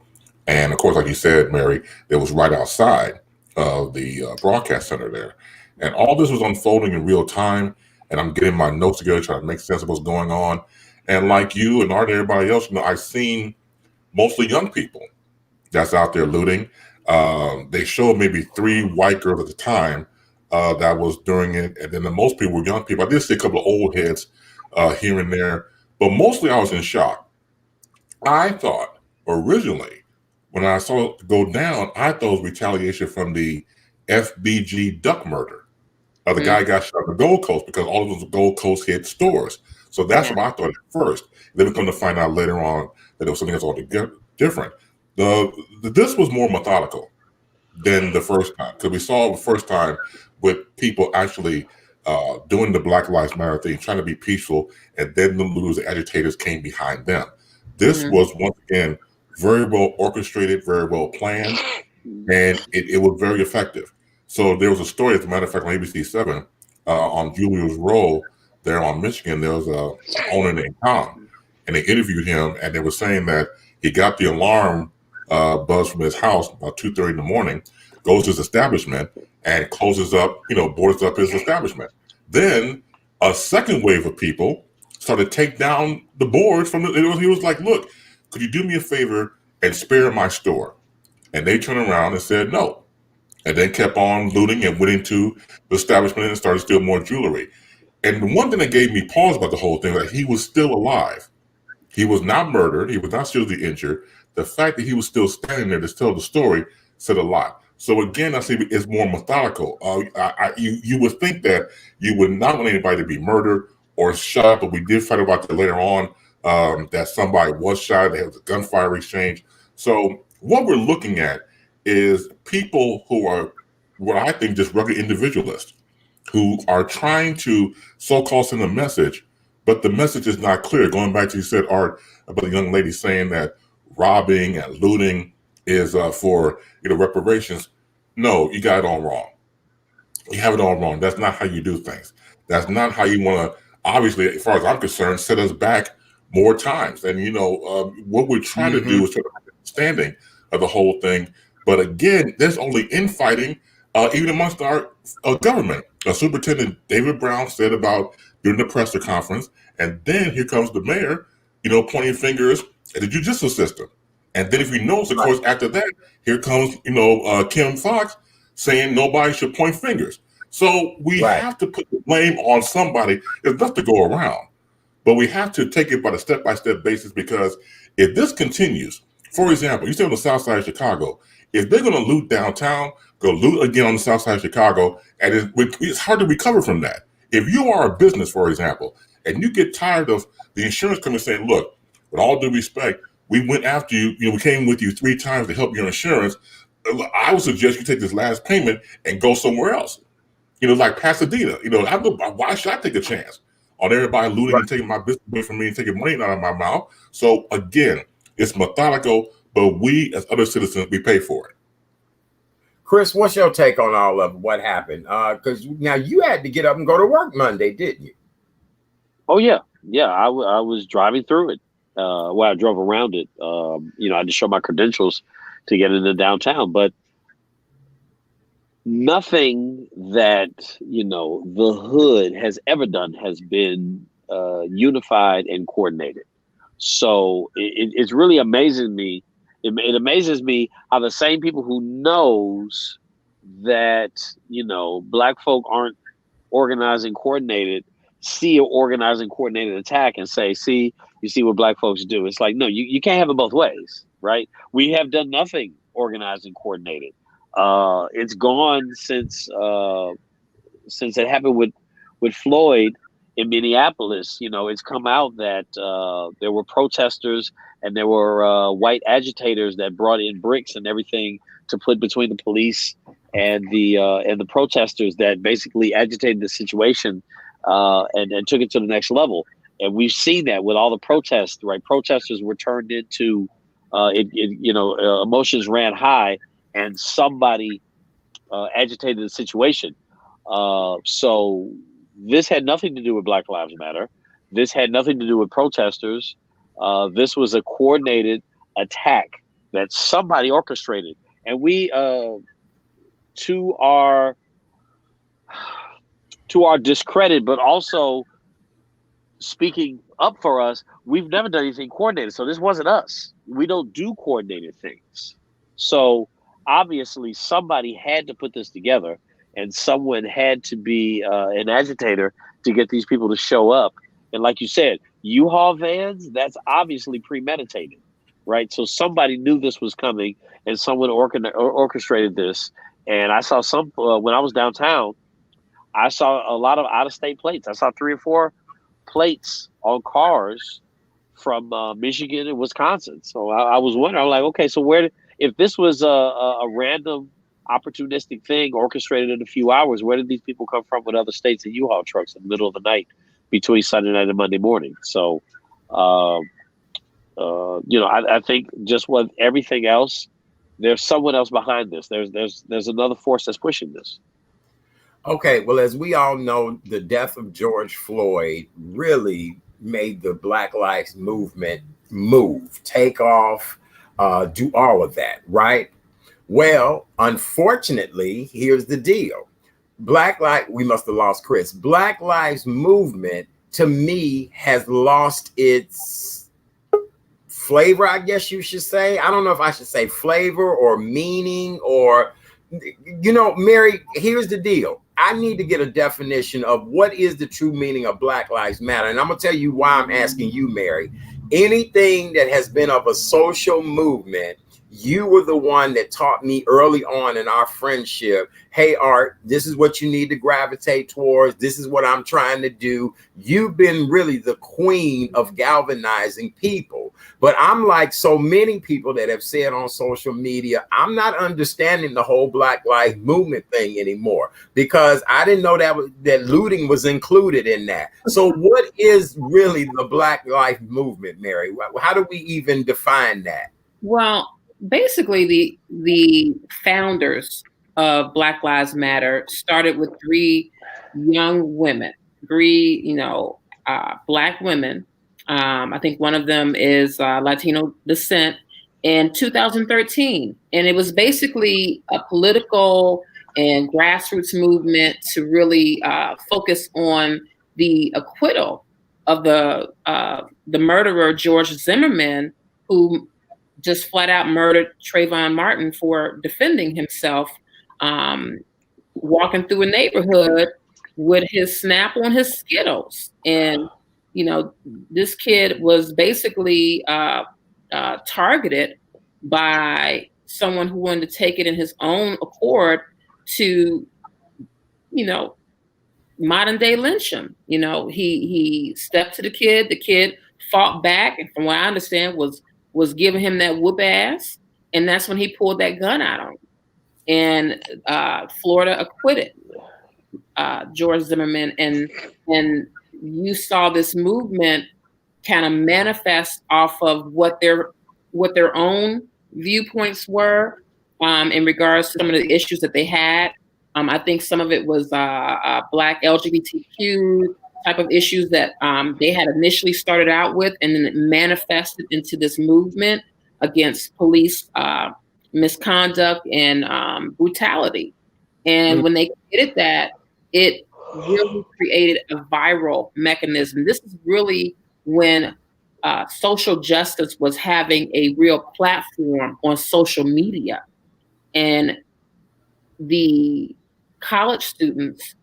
And of course, like you said, Mary, it was right outside of the broadcast center there. And all this was unfolding in real time. And I'm getting my notes together, trying to make sense of what's going on. And like you and Art and everybody else, I've seen mostly young people that's out there looting. They showed maybe 3 white girls at the time that was doing it. And then the most people were young people. I did see a couple of old heads here and there. But mostly I was in shock. I thought originally, when I saw it go down, I thought it was retaliation from the FBG duck murder. The guy got shot on the Gold Coast because all of those Gold Coast hit stores. So that's what I thought at first. Then we come to find out later on that it was something else altogether different. This was more methodical than the first time, because we saw the first time with people actually doing the Black Lives Matter thing, trying to be peaceful, and then the looters, the agitators came behind them. This was, once again, very well orchestrated, very well planned, and it was very effective. So there was a story, as a matter of fact, on ABC 7, on Julia's role there on Michigan. There was an owner named Tom, and they interviewed him, and they were saying that he got the alarm buzz from his house about 2:30 in the morning, goes to his establishment, and closes up, boards up his establishment. Then a second wave of people started to take down the boards from he was like, look, could you do me a favor and spare my store? And they turned around and said no. And then kept on looting and went into the establishment and started to steal more jewelry. And the one thing that gave me pause about the whole thing was that he was still alive. He was not murdered. He was not seriously injured. The fact that he was still standing there to tell the story said a lot. So again, I say it's more methodical. You would think that you would not want anybody to be murdered or shot, but we did find about that later on, that somebody was shot. There was a gunfire exchange. So what we're looking at is people who are what I think just rugged individualists who are trying to so-called send a message, but the message is not clear. Going back to you said, Art, about the young lady saying that robbing and looting is for reparations. No, you got it all wrong. You have it all wrong. That's not how you do things. That's not how you want to, obviously, as far as I'm concerned, set us back more times. And, what we're trying to do is try to have an understanding of the whole thing. But again, there's only infighting, even amongst our government. Superintendent David Brown said about during the presser conference, and then here comes the mayor, pointing fingers at the judicial system. And then if you notice, of course, after that, here comes, Kim Fox saying nobody should point fingers. So we have to put the blame on somebody. It's not to go around, but we have to take it by the step-by-step basis, because if this continues, for example, you stay on the south side of Chicago, if they're going to loot downtown, go loot again on the south side of Chicago, and it's hard to recover from that. If you are a business, for example, and you get tired of the insurance company saying, look, with all due respect, we went after you, we came with you 3 times to help your insurance. I would suggest you take this last payment and go somewhere else. Like Pasadena, why should I take a chance on everybody looting and taking my business away from me and taking money out of my mouth? So again, it's methodical, but we as other citizens, we pay for it. Chris, what's your take on all of what happened? Because now you had to get up and go to work Monday, didn't you? Oh, yeah. Yeah, I was driving through it. I drove around it. I had to show my credentials to get into downtown. But nothing that, the hood has ever done has been unified and coordinated. So it's really amazing me. It amazes me how the same people who knows that, Black folk aren't organized and coordinated see an organized and coordinated attack and say, see, you see what Black folks do. It's like, no, you can't have it both ways, right? We have done nothing organized and coordinated. It's gone since it happened with Floyd in Minneapolis. It's come out that there were protesters and there were white agitators that brought in bricks and everything to put between the police and the protesters that basically agitated the situation and took it to the next level. And we've seen that with all the protests, right? Protesters were turned into emotions ran high, and somebody agitated the situation. So this had nothing to do with Black Lives Matter. This had nothing to do with protesters. This was a coordinated attack that somebody orchestrated, and we, to our discredit, but also speaking up for us, we've never done anything coordinated. So this wasn't us. We don't do coordinated things. So obviously somebody had to put this together, and someone had to be an agitator to get these people to show up. And like you said, U-Haul vans, that's obviously premeditated, right? So somebody knew this was coming, and someone orchestrated this. And I saw some, when I was downtown, I saw a lot of out-of-state plates. I saw 3 or 4 plates on cars from Michigan and Wisconsin. So I was wondering, I'm like, okay, so if this was a random opportunistic thing orchestrated in a few hours, where did these people come from with other states and U-Haul trucks in the middle of the night between Sunday night and Monday morning? So, I think just with everything else, there's someone else behind this. There's another force that's pushing this. Okay, well, as we all know, the death of George Floyd really made the Black Lives Movement take off, do all of that, right? Well, unfortunately, here's the deal. We must have lost Chris. Black Lives Movement, to me, has lost its flavor, I guess you should say. I don't know if I should say flavor or meaning or, Mary, here's the deal. I need to get a definition of what is the true meaning of Black Lives Matter. And I'm going to tell you why I'm asking you, Mary. Anything that has been of a social movement, you were the one that taught me early on in our friendship, hey, Art, this is what you need to gravitate towards. This is what I'm trying to do. You've been really the queen of galvanizing people. But I'm like so many people that have said on social media, I'm not understanding the whole Black Lives Movement thing anymore, because I didn't know that looting was included in that. So what is really the Black Lives Movement, Mary? How do we even define that? Well, basically, the founders of Black Lives Matter started with 3 young women, 3 Black women. I think one of them is Latino descent, in 2013, and it was basically a political and grassroots movement to really focus on the acquittal of the murderer George Zimmerman, who just flat out murdered Trayvon Martin for defending himself, walking through a neighborhood with his Snap on his Skittles. And, this kid was basically targeted by someone who wanted to take it in his own accord to, modern day lynch him. He stepped to the kid fought back, and from what I understand was giving him that whoop ass, and that's when he pulled that gun out on him. And Florida acquitted George Zimmerman, and you saw this movement kind of manifest off of what their own viewpoints were in regards to some of the issues that they had. I think some of it was Black LGBTQ type of issues that they had initially started out with, and then it manifested into this movement against police misconduct and brutality. And when they did that, it really created a viral mechanism. This is really when social justice was having a real platform on social media. And the college students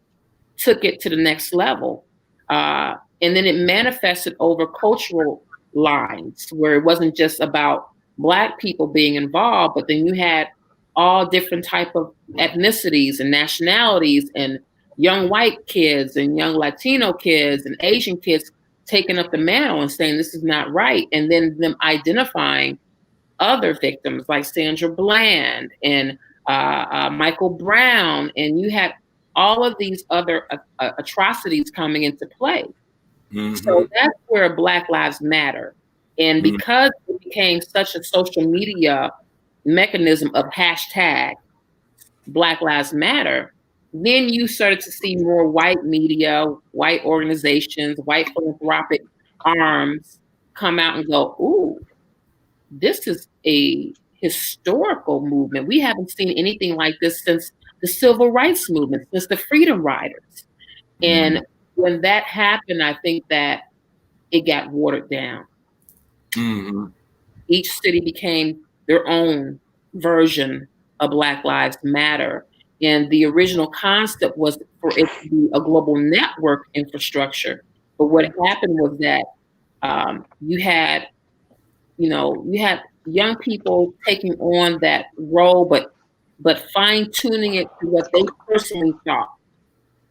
took it to the next level. And then it manifested over cultural lines, where it wasn't just about Black people being involved, but then you had all different type of ethnicities and nationalities, and young white kids and young Latino kids and Asian kids taking up the mantle and saying this is not right. And then them identifying other victims like Sandra Bland and Michael Brown. And you had all of these other atrocities coming into play. Mm-hmm. So that's where Black Lives Matter And because it became such a social media mechanism of hashtag Black Lives Matter, then you started to see more white media, white organizations, white philanthropic arms come out and go, ooh, this is a historical movement. We haven't seen anything like this since the civil rights movement, since the Freedom Riders. And when that happened, I think that it got watered down. Each city became their own version of Black Lives Matter. And the original concept was for it to be a global network infrastructure. But what happened was that you had young people taking on that role, but fine-tuning it to what they personally thought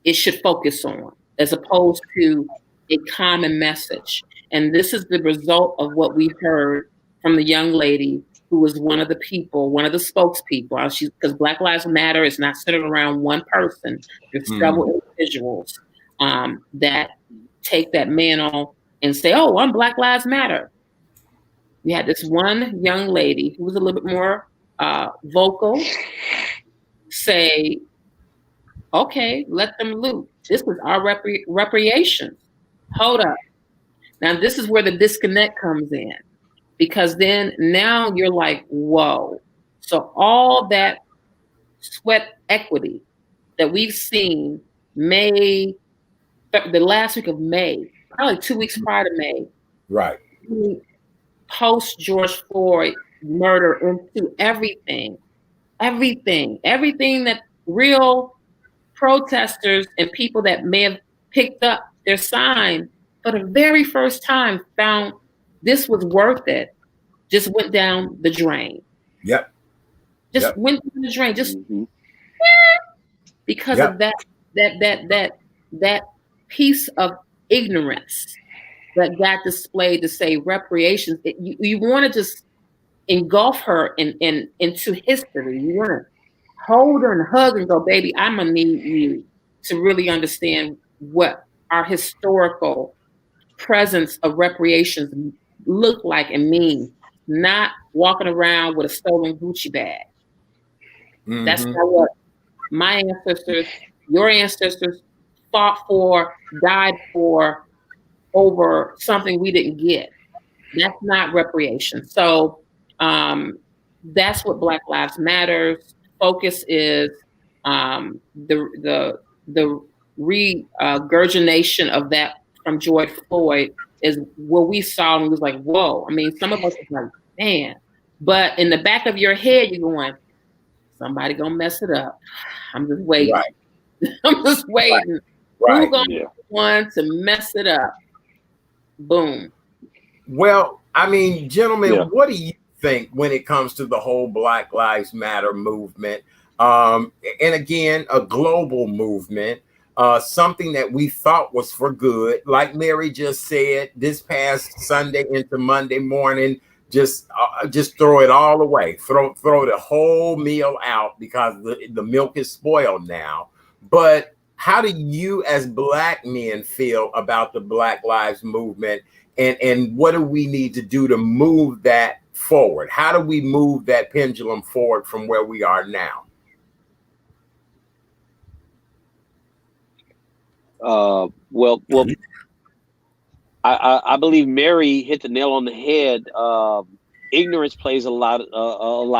it should focus on, as opposed to a common message. And this is the result of what we heard from the young lady who was one of the spokespeople. Because Black Lives Matter is not centered around one person. There's several individuals that take that mantle and say, oh, I'm Black Lives Matter. We had this one young lady who was a little bit more vocal say, okay, let them loot. This was our reparations. Hold up. Now, this is where the disconnect comes in, because then now you're like, whoa. So all that sweat equity that we've seen the last week of May, probably 2 weeks prior to May. Right. Post George Floyd murder into everything that real protesters and people that may have picked up their sign for the very first time found this was worth it, just went down the drain. Yep. Went down the drain. Just because of that piece of ignorance that got displayed to say reparations. You want to just engulf her into history. You want to hold her and hug and go, baby, I'm gonna need you to really understand what our historical presence of reparations look like and mean. Not walking around with a stolen Gucci bag. That's not what my ancestors, your ancestors fought for, died for, over something we didn't get. That's not reparation. So that's what Black Lives Matter's focus is. The regurgitation of that from George Floyd is what we saw and was like, whoa. I mean, some of us was like, man. But in the back of your head, you're going, somebody gonna mess it up. I'm just waiting. Right. I'm just waiting. Right. Who's gonna be the one to mess it up? Boom. Well, I mean, gentlemen, what do you think when it comes to the whole Black Lives Matter movement? And again, a global movement, something that we thought was for good. Like Mary just said, this past Sunday into Monday morning, just throw it all away. Throw the whole meal out because the milk is spoiled now. But how do you as Black men feel about the Black Lives movement? And what do we need to do to move that forward? How do we move that pendulum forward from where we are now? Well, I believe Mary hit the nail on the head. Ignorance plays a lot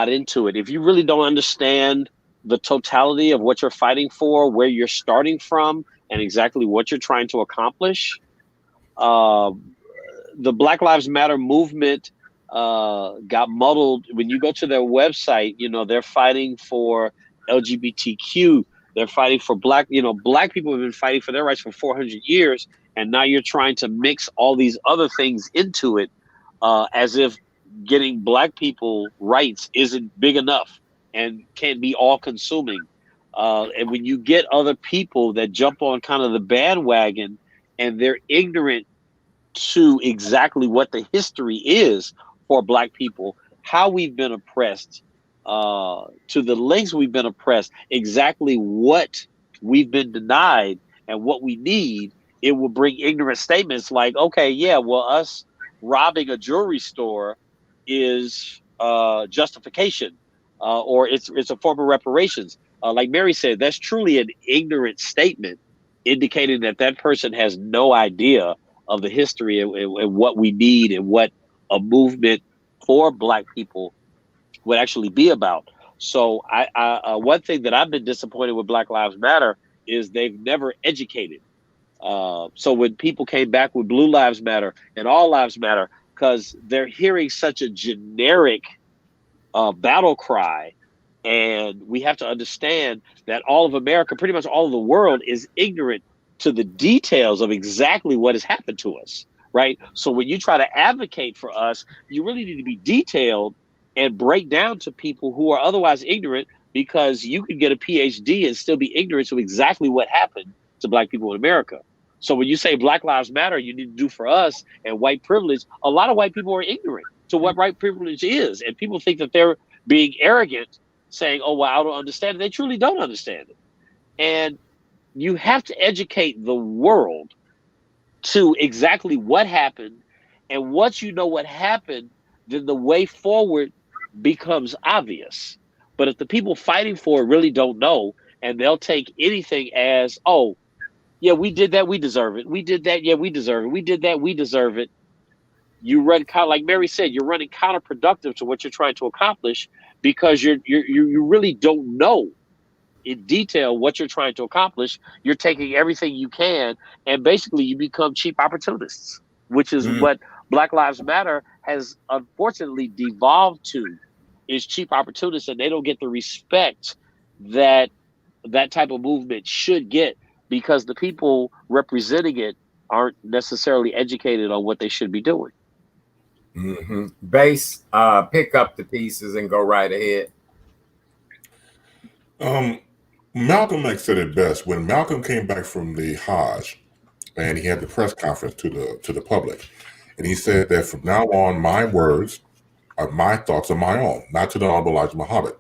into it. If you really don't understand the totality of what you're fighting for, where you're starting from, and exactly what you're trying to accomplish, the Black Lives Matter movement got muddled. When you go to their website, they're fighting for LGBTQ. They're fighting for Black people have been fighting for their rights for 400 years. And now you're trying to mix all these other things into it as if getting Black people rights isn't big enough and can't be all consuming. And when you get other people that jump on kind of the bandwagon and they're ignorant to exactly what the history is for Black people, how we've been oppressed, to the lengths we've been oppressed, exactly what we've been denied and what we need, it will bring ignorant statements like, okay, yeah, well, us robbing a jewelry store is justification, or it's a form of reparations. Like Mary said, that's truly an ignorant statement, indicating that that person has no idea of the history and what we need and what a movement for Black people would actually be about. So one thing that I've been disappointed with Black Lives Matter is they've never educated. So when people came back with Blue Lives Matter and All Lives Matter, because they're hearing such a generic battle cry, and we have to understand that all of America, pretty much all of the world, is ignorant to the details of exactly what has happened to us, right? So when you try to advocate for us, you really need to be detailed and break down to people who are otherwise ignorant, because you could get a PhD and still be ignorant to exactly what happened to Black people in America. So when you say Black Lives Matter, you need to do for us and white privilege, a lot of white people are ignorant to what white privilege is. And people think that they're being arrogant, saying, oh, well, I don't understand it. They truly don't understand it. And you have to educate the world to exactly what happened. And once you know what happened, then the way forward becomes obvious. But if the people fighting for it really don't know, and they'll take anything as, oh, yeah, we did that, we deserve it. We did that, yeah, we deserve it. We did that, we deserve it. You run, like Mary said, you're running counterproductive to what you're trying to accomplish, because you really don't know in detail what you're trying to accomplish. You're taking everything you can, and basically you become cheap opportunists, which is what Black Lives Matter has unfortunately devolved to, is cheap opportunists, and they don't get the respect that that type of movement should get, because the people representing it aren't necessarily educated on what they should be doing. Base, pick up the pieces and go right ahead. Malcolm X said it best when Malcolm came back from the Hajj, and he had the press conference to the public, and he said that from now on, my words are my thoughts are my own, not to the Honorable Elijah Muhammad.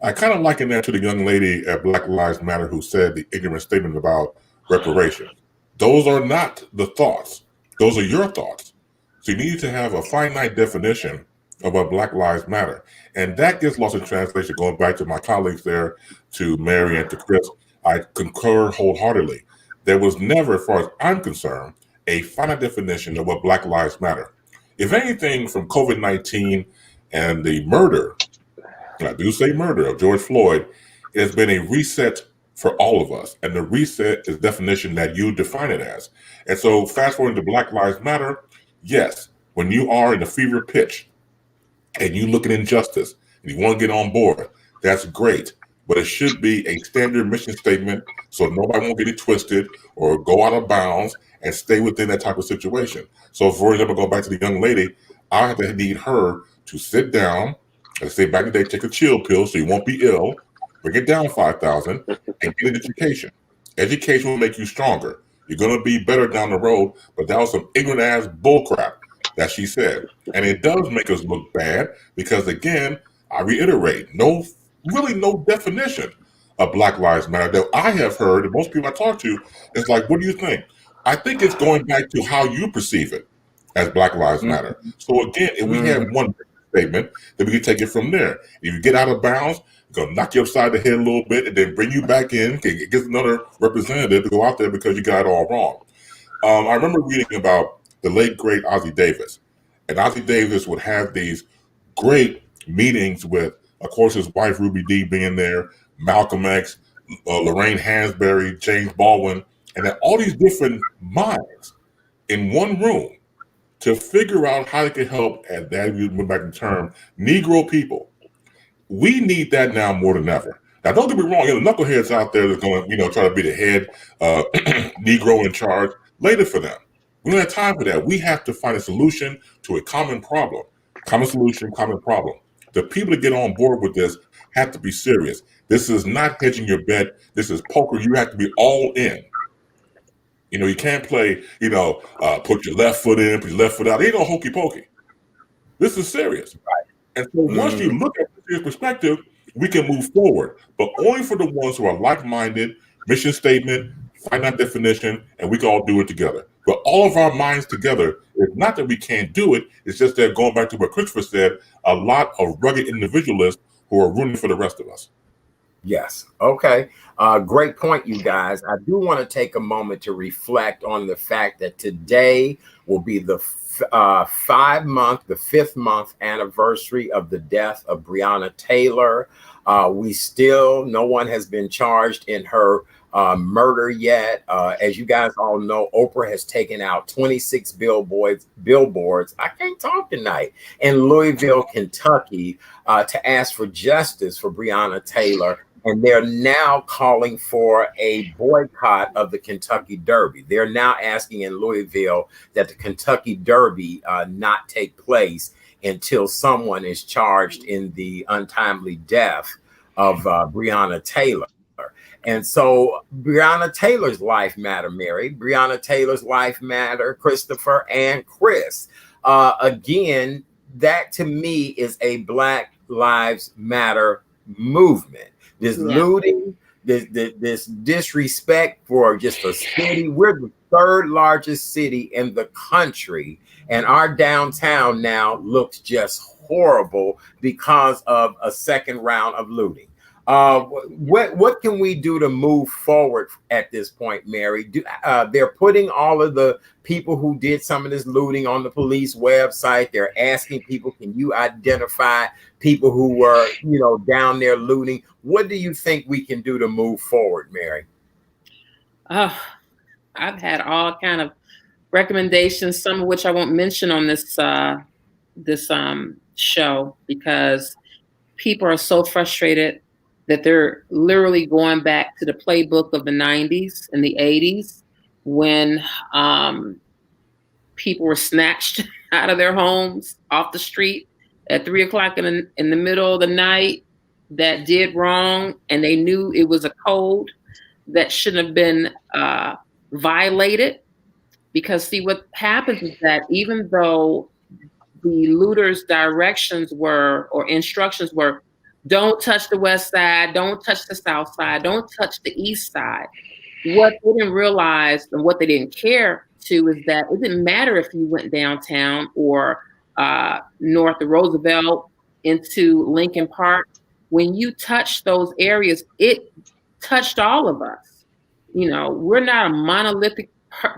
I kind of liken that to the young lady at Black Lives Matter who said the ignorant statement about reparations. Those are not the thoughts. Those are your thoughts. So you need to have a finite definition of what Black Lives Matter. And that gets lost in translation. Going back to my colleagues there, to Mary and to Chris, I concur wholeheartedly. There was never, as far as I'm concerned, a finite definition of what Black Lives Matter. If anything, from COVID-19 and the murder, and I do say murder, of George Floyd, it has been a reset for all of us. And the reset is the definition that you define it as. And so fast forward to Black Lives Matter, yes, when you are in the fever pitch and you look at injustice and you want to get on board, that's great. But it should be a standard mission statement so nobody won't get it twisted or go out of bounds, and stay within that type of situation. So for example, go back to the young lady, I have to need her to sit down and say back in the day, take a chill pill so you won't be ill, bring it down 5,000 and get an education. Education will make you stronger. You're going to be better down the road, but that was some ignorant ass bullcrap that she said. And it does make us look bad because, again, I reiterate, really no definition of Black Lives Matter that I have heard, and most people I talk to, is like, what do you think? I think it's going back to how you perceive it as Black Lives Matter. So again, if we have one statement, then we can take it from there. If you get out of bounds, it's going to knock you upside the head a little bit and then bring you back in, get another representative to go out there because you got it all wrong. I remember reading about the late, great Ossie Davis. And Ossie Davis would have these great meetings with, of course, his wife, Ruby Dee, being there, Malcolm X, Lorraine Hansberry, James Baldwin, and then all these different minds in one room to figure out how they could help, and that we went back in term, Negro people. We need that now more than ever. Now, don't get me wrong, the knuckleheads out there that's going to, try to be the head Negro in charge. Later for them. We don't have time for that. We have to find a solution to a common problem. Common solution, common problem. The people that get on board with this have to be serious. This is not hedging your bet. This is poker. You have to be all in. You can't play, put your left foot in, put your left foot out. Ain't no hokey pokey. This is serious. And so once you look at the serious perspective, we can move forward, but only for the ones who are like-minded, mission statement, finite definition, and we can all do it together. But all of our minds together It's not that we can't do it. It's just that, going back to what Christopher said, a lot of rugged individualists who are ruining for the rest of us. Yes. Okay. Great point, you guys. I do want to take a moment to reflect on the fact that today will be the 5th month anniversary of the death of Breonna Taylor. No one has been charged in her murder yet. As you guys all know, Oprah has taken out 26 billboards. I can't talk tonight, in Louisville, Kentucky, to ask for justice for Breonna Taylor. And they're now calling for a boycott of the Kentucky Derby. They're now asking in Louisville that the Kentucky Derby not take place until someone is charged in the untimely death of Breonna Taylor. And so Breonna Taylor's life matter, Mary. Breonna Taylor's life matter, Christopher and Chris. Again, that to me is a Black Lives Matter movement. This looting, this disrespect for just a city. We're the 3rd largest city in the country, and our downtown now looks just horrible because of a second round of looting. What can we do to move forward at this point, Mary? They're putting all of the people who did some of this looting on the police website. They're asking people, can you identify people who were, down there looting? What do you think we can do to move forward, Mary? I've had all kind of recommendations, some of which I won't mention on this show, because people are so frustrated that they're literally going back to the playbook of the 90s and the 80s when people were snatched out of their homes off the street at 3 o'clock in the middle of the night that did wrong, and they knew it was a code that shouldn't have been violated. Because see, what happens is that even though the looters' directions were, or instructions were, don't touch the west side, don't touch the south side, don't touch the east side, what they didn't realize and what they didn't care to is that it didn't matter if you went downtown or north of Roosevelt into Lincoln Park. When you touched those areas, it touched all of us. We're not a monolithic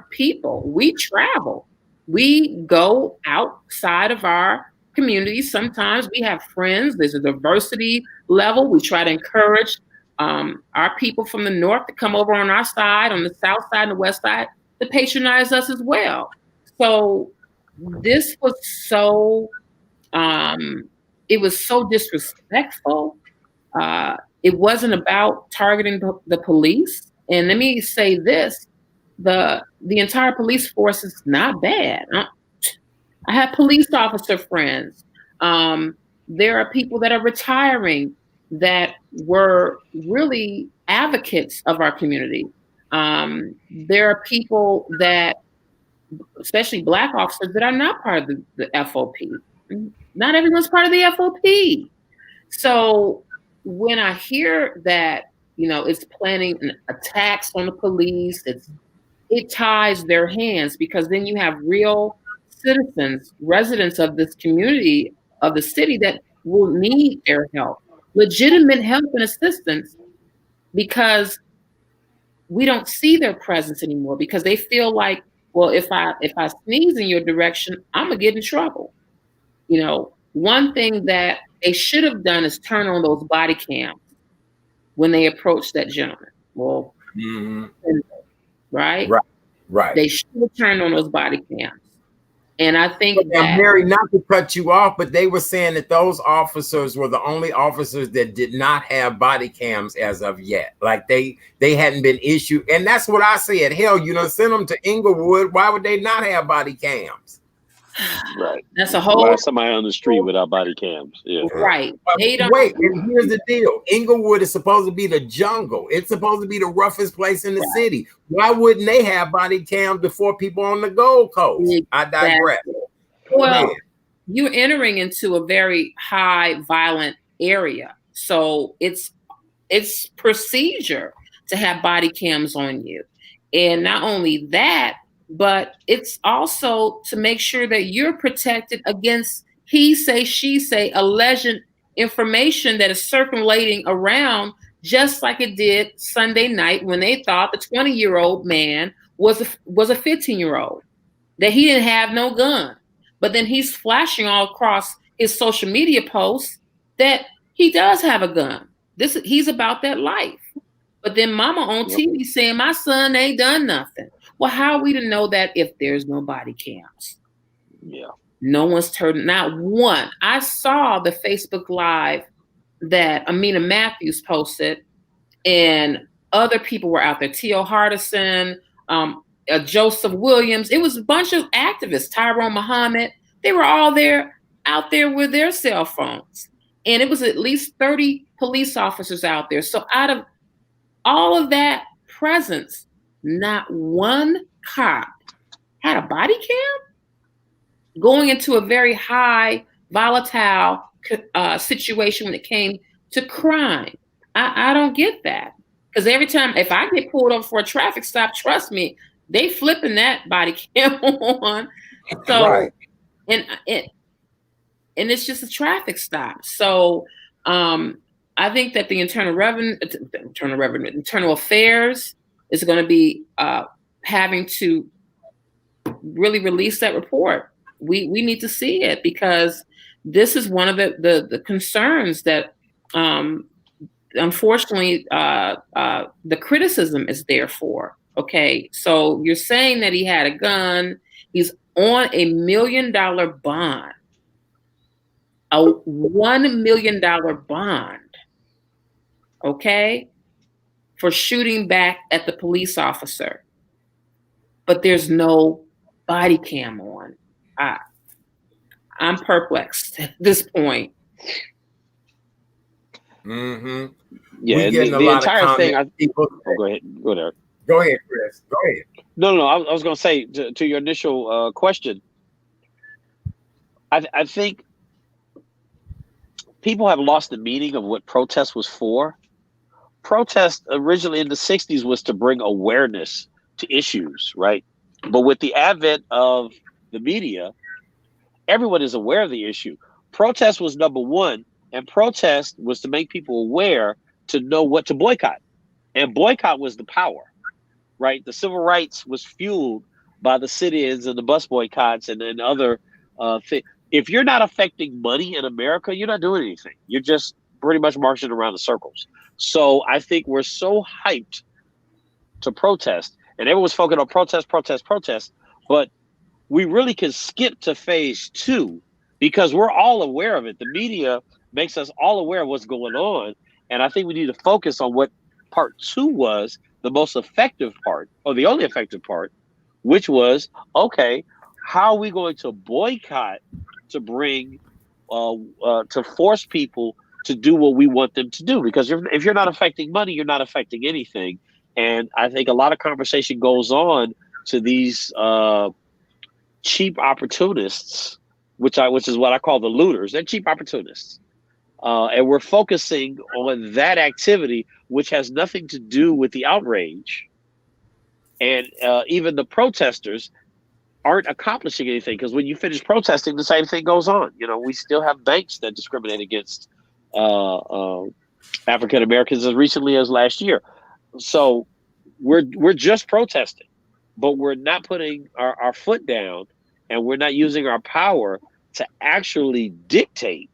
people. We travel. We go outside of our communities. Sometimes we have friends. There's a diversity level. We try to encourage our people from the north to come over on our side, on the south side and the west side, to patronize us as well. So this was so, it was so disrespectful. It wasn't about targeting the police. And let me say this, the entire police force is not bad. I have police officer friends. There are people that are retiring that were really advocates of our community. There are people that, especially Black officers, that are not part of the FOP. Not everyone's part of the FOP. So when I hear that, it's planning attacks on the police, it ties their hands, because then you have real citizens, residents of this community, of the city, that will need their help, legitimate help and assistance, because we don't see their presence anymore, because they feel like, well, if I sneeze in your direction, I'm gonna get in trouble. One thing that they should have done is turn on those body cams when they approached that gentleman. Well, right? They should have turned on those body cams. And I think that, Mary, not to cut you off, but they were saying that those officers were the only officers that did not have body cams as of yet. Like they hadn't been issued. And that's what I said. Hell, send them to Inglewood. Why would they not have body cams? Right. That's a whole. Why is somebody on the street without body cams? Yeah. Right. Wait, and here's the deal. Inglewood is supposed to be the jungle. It's supposed to be the roughest place in the city. Why wouldn't they have body cams before people on the Gold Coast? Exactly. I digress. Well, you're entering into a very high violent area. So it's procedure to have body cams on you. And not only that, but it's also to make sure that you're protected against he say, she say, alleged information that is circulating around, just like it did Sunday night when they thought the 20-year-old man was a 15-year-old, that he didn't have no gun. But then he's flashing all across his social media posts that he does have a gun. He's about that life. But then mama on TV saying my son ain't done nothing. Well, how are we to know that if there's no body cams? Yeah. No one's turned, not one. I saw the Facebook Live that Amina Matthews posted, and other people were out there. Tio Hardison, Joseph Williams. It was a bunch of activists, Tyrone Muhammad. They were all out there with their cell phones. And it was at least 30 police officers out there. So out of all of that presence, not one cop had a body cam. Going into a very high, volatile situation when it came to crime. I don't get that. Because every time, if I get pulled over for a traffic stop, trust me, they flipping that body cam on. So, right. and it's just a traffic stop. So I think that the Internal Affairs is going to be having to really release that report. We need to see it, because this is one of the concerns that unfortunately the criticism is there for. Okay, so you're saying that he had a gun. He's on $1 million bond, a $1 million bond. Okay, for shooting back at the police officer, but there's no body cam on. I'm perplexed at this point. Yeah, the entire thing. Go ahead. Go there. Go ahead, Chris. Go ahead. No. I was going to say to your initial question. I think people have lost the meaning of what protest was for. Protest originally in the 60s was to bring awareness to issues, right? But with the advent of the media, everyone is aware of the issue. Protest was number one, and protest was to make people aware to know what to boycott. And boycott was the power, right? The civil rights was fueled by the sit-ins and the bus boycotts and other things. If you're not affecting money in America, you're not doing anything. You're just pretty much marching around the circles. So I think we're so hyped to protest, and everyone's focused on protest, but we really can skip to phase 2 because we're all aware of it. The media makes us all aware of what's going on. And I think we need to focus on what part 2 was, the most effective part, or the only effective part, which was, okay, how are we going to boycott to bring, to force people to do what we want them to do? Because if you're not affecting money, you're not affecting anything. And I think a lot of conversation goes on to these cheap opportunists, which is what I call the looters. They're cheap opportunists. And we're focusing on that activity, which has nothing to do with the outrage. And even the protesters aren't accomplishing anything, because when you finish protesting, the same thing goes on. You know, we still have banks that discriminate against African Americans as recently as last year. So we're just protesting, but we're not putting our foot down, and we're not using our power to actually dictate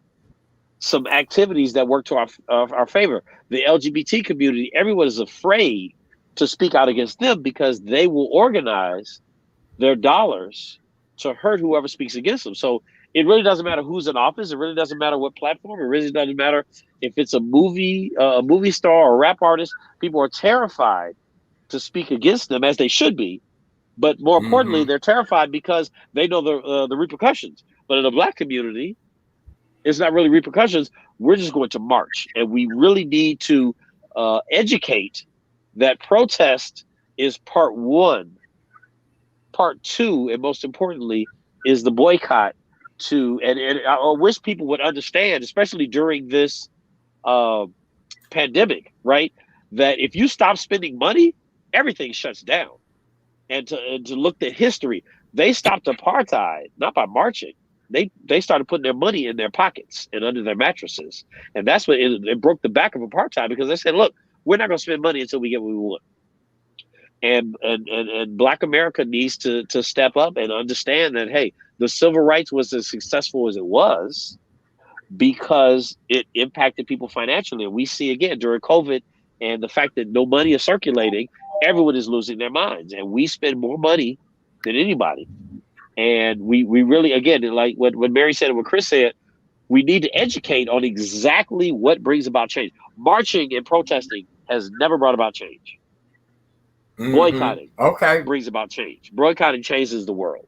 some activities that work to our favor. The LGBT community, everyone is afraid to speak out against them because they will organize their dollars to hurt whoever speaks against them. So it really doesn't matter who's in office. It really doesn't matter what platform. It really doesn't matter if it's a movie star or a rap artist. People are terrified to speak against them, as they should be. But more importantly, they're terrified because they know the repercussions. But in the Black community, it's not really repercussions. We're just going to march. And we really need to educate that protest is part 1. Part 2, and most importantly, is the boycott. And I wish people would understand, especially during this pandemic, right? That if you stop spending money, everything shuts down. and to look at history. They stopped apartheid not by marching. They started putting their money in their pockets and under their mattresses, and that's what it broke the back of apartheid, because they said, "Look, we're not going to spend money until we get what we want." And Black America needs to step up and understand that, hey, the civil rights was as successful as it was because it impacted people financially. And we see again during COVID and the fact that no money is circulating, everyone is losing their minds, and we spend more money than anybody. And we really, again, like what Mary said and what Chris said, we need to educate on exactly what brings about change. Marching and protesting has never brought about change. Boycotting brings about change. Boycotting changes the world.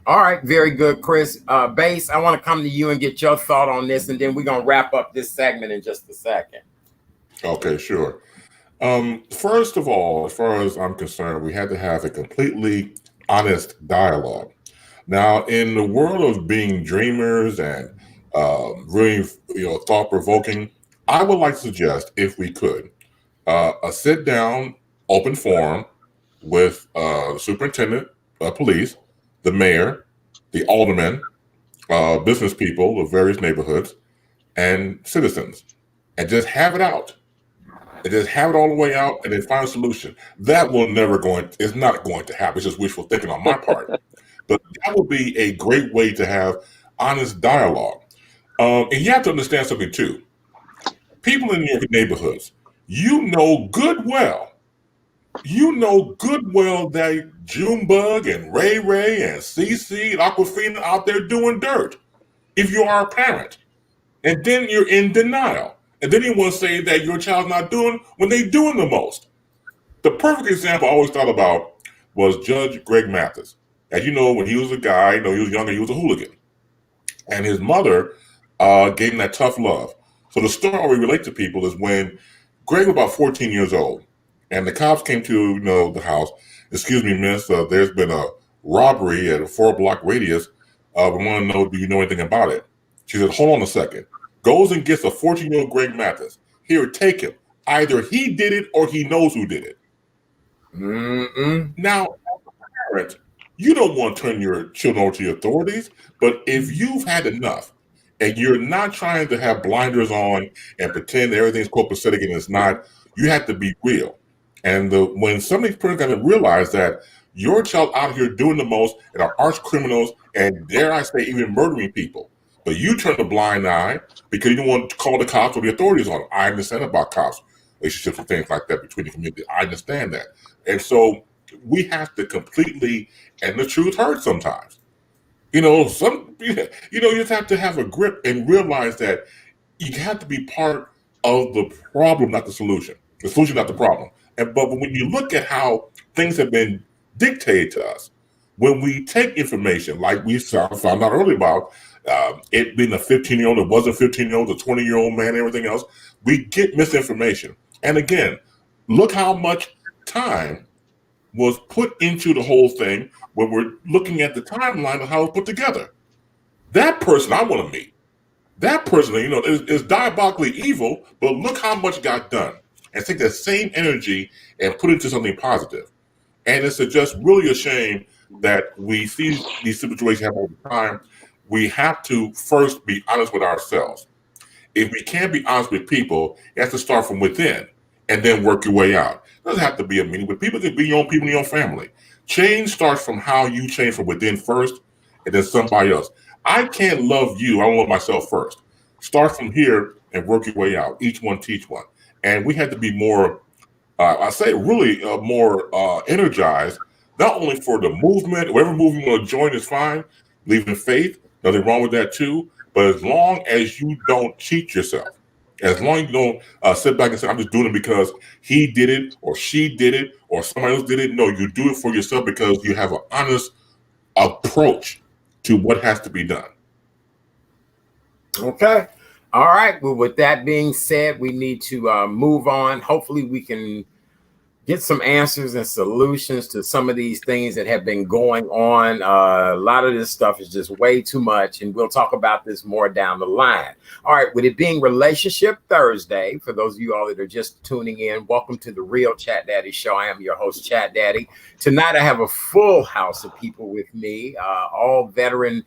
All right, very good, Chris. Base, I want to come to you and get your thought on this, and then we're going to wrap up this segment in just a second. Okay, sure. First of all, as far as I'm concerned, we had to have a completely honest dialogue. Now, in the world of being dreamers and really, thought-provoking, I would like to suggest, if we could, a sit-down, open forum with the superintendent of police, the mayor, the aldermen, business people of various neighborhoods, and citizens, and just have it out. And just have it all the way out and then find a solution. That will it's not going to happen. It's just wishful thinking on my part. But that would be a great way to have honest dialogue. And you have to understand something too. People in your neighborhoods, you know good well that Junebug and Ray Ray and CC and Aquafina out there doing dirt. If you are a parent, and then you're in denial. And then you want to say that your child's not doing when they're doing the most. The perfect example I always thought about was Judge Greg Mathis. As you know, when he was a guy, he was younger, he was a hooligan. And his mother gave him that tough love. So the story I relate to people is when Greg was about 14 years old, and the cops came to the house. Excuse me, miss, there's been a robbery at a 4-block radius. We want to know, do you know anything about it? She said, hold on a second. Goes and gets a 14-year-old Greg Mathis. Here, take him. Either he did it or he knows who did it. Now, as a parent, you don't want to turn your children over to the authorities, but if you've had enough and you're not trying to have blinders on and pretend that everything's copacetic and it's not, you have to be real. And when some of these parents got to realize that your child out here doing the most and are arch criminals and, dare I say, even murdering people, but you turn a blind eye because you don't want to call the cops or the authorities on them. I understand about cops, relationships and things like that between the community. I understand that. And so we have to completely, and the truth hurts sometimes. You just have to have a grip and realize that you have to be part of the problem, not the solution. The solution, not the problem. But when you look at how things have been dictated to us, when we take information like we found out earlier about it being a 15-year-old, it wasn't a 15-year-old, a 20-year-old man, everything else, we get misinformation. And again, look how much time was put into the whole thing when we're looking at the timeline of how it was put together. That person I want to meet. That person, is diabolically evil, but look how much got done. And take that same energy and put it into something positive. And it's just really a shame that we see these situations happen all the time. We have to first be honest with ourselves. If we can't be honest with people, you have to start from within and then work your way out. It doesn't have to be a meeting, but people can be your own people in your own family. Change starts from how you change from within first and then somebody else. I can't love you. I love myself first. Start from here and work your way out. Each one teach one. And we have to be more, more energized, not only for the movement, whatever movement you want to join is fine, believe in faith, nothing wrong with that too, but as long as you don't cheat yourself, as long as you don't sit back and say, I'm just doing it because he did it or she did it or somebody else did it. No, you do it for yourself because you have an honest approach to what has to be done. Okay. All right. Well, with that being said, we need to move on. Hopefully we can get some answers and solutions to some of these things that have been going on. A lot of this stuff is just way too much, and we'll talk about this more down the line. All right, with it being Relationship Thursday, for those of you all that are just tuning in, welcome to the Real Chat Daddy Show. I am your host, Chat Daddy. Tonight, I have a full house of people with me, all veteran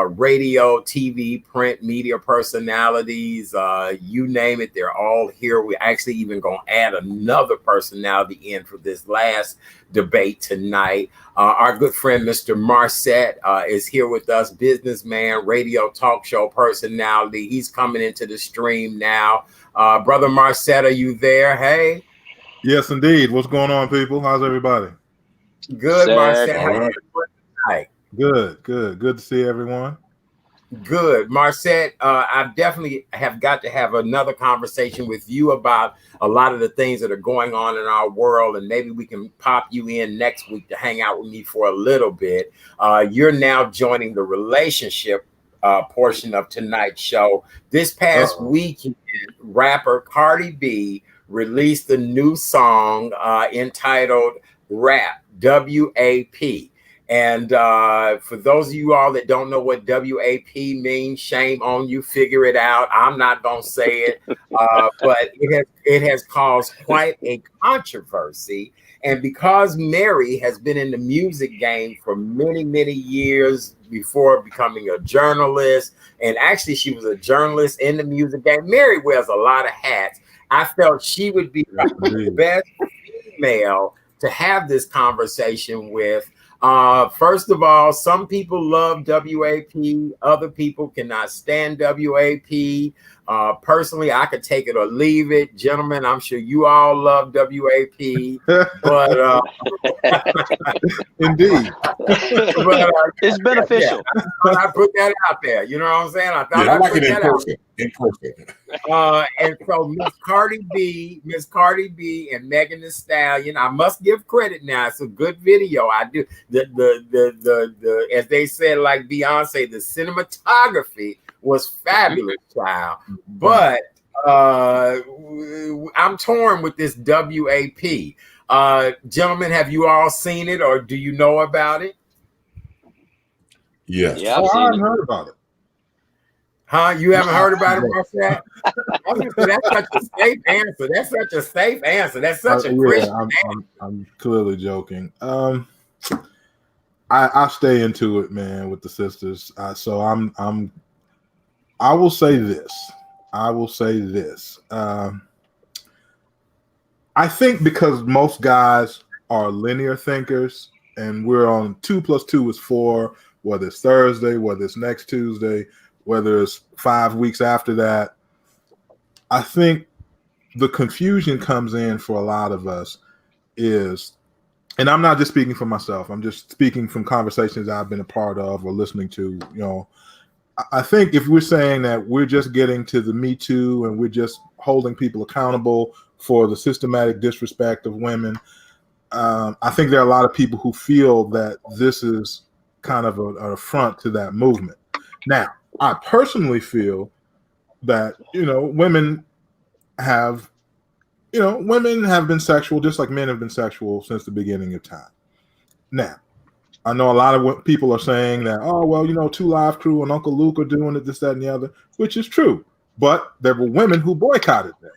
radio, TV, print, media personalities, you name it, they're all here. We're actually even going to add another personality in for this last debate tonight. Our good friend, Mr. Marset, is here with us, businessman, radio talk show personality. He's coming into the stream now. Brother Marset, are you there? Hey. Yes, indeed. What's going on, people? How's everybody? Good, Marset. How you doing tonight? Good to see everyone. Good, Marset. I definitely have got to have another conversation with you about a lot of the things that are going on in our world, and maybe we can pop you in next week to hang out with me for a little bit. You're now joining the relationship portion of tonight's show. This past weekend, rapper Cardi B released a new song entitled "Rap," W-A-P. And for those of you all that don't know what WAP means, shame on you, figure it out. I'm not going to say it, but it has caused quite a controversy. And because Mary has been in the music game for many, many years before becoming a journalist, and actually she was a journalist in the music game. Mary wears a lot of hats. I felt she would be the best female to have this conversation with. First of all, some people love WAP, other people cannot stand WAP. Personally, I could take it or leave it. Gentlemen, I'm sure you all love WAP, but indeed, it's beneficial. Yeah, I put that out there. You know what I'm saying? I like it in person. And so Miss Cardi B and Megan Thee Stallion, I must give credit now. It's a good video. I do the as they said, like Beyonce, the cinematography was fabulous, child. But I'm torn with this WAP. Gentlemen, have you all seen it, or do you know about it? Yes. Yeah, I haven't heard about it. Huh? You haven't heard about it, Marcel? That's such a safe answer. That's such a safe answer. That's such a Christian answer. I'm clearly joking. I stay into it, man, with the sisters. So I will say this. I think because most guys are linear thinkers, and we're on 2 + 2 is 4, whether it's Thursday, whether it's next Tuesday, whether it's 5 weeks after that. I think the confusion comes in for a lot of us is, and I'm not just speaking for myself, I'm just speaking from conversations I've been a part of or listening to, I think if we're saying that we're just getting to the Me Too and we're just holding people accountable for the systematic disrespect of women, I think there are a lot of people who feel that this is kind of an affront to that movement. Now, I personally feel that, women have been sexual just like men have been sexual since the beginning of time. Now, I know a lot of people are saying that, 2 Live Crew and Uncle Luke are doing it, this, that, and the other, which is true. But there were women who boycotted them,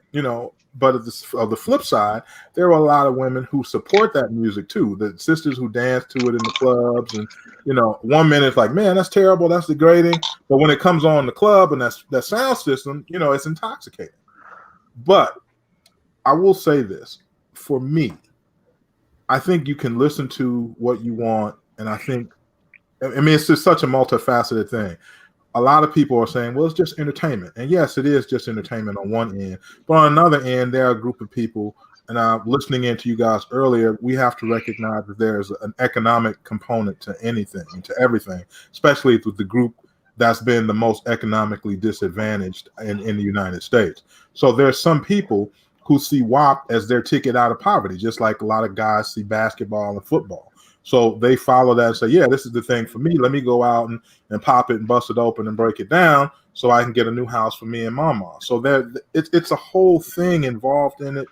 But of the flip side, there are a lot of women who support that music too. The sisters who dance to it in the clubs, and 1 minute it's like, man, that's terrible, that's degrading. But when it comes on the club and that sound system, it's intoxicating. But I will say this, for me, I think you can listen to what you want, and it's just such a multifaceted thing. A lot of people are saying, well, it's just entertainment. And yes, it is just entertainment on one end. But on another end, there are a group of people, and I'm listening in to you guys earlier, we have to recognize that there's an economic component to anything, to everything, especially with the group that's been the most economically disadvantaged in the United States. So there's some people who see WAP as their ticket out of poverty, just like a lot of guys see basketball and football. So they follow that and say, yeah, this is the thing for me. Let me go out and pop it and bust it open and break it down so I can get a new house for me and mama. So it's a whole thing involved in it.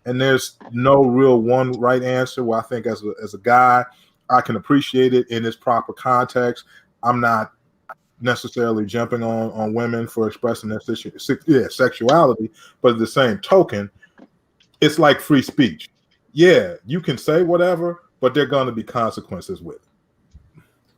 and there's no real one right answer. Well, I think as a guy, I can appreciate it in its proper context. I'm not necessarily jumping on women for expressing their sexuality, but at the same token, it's like free speech. Yeah, you can say whatever, but there are going to be consequences with it.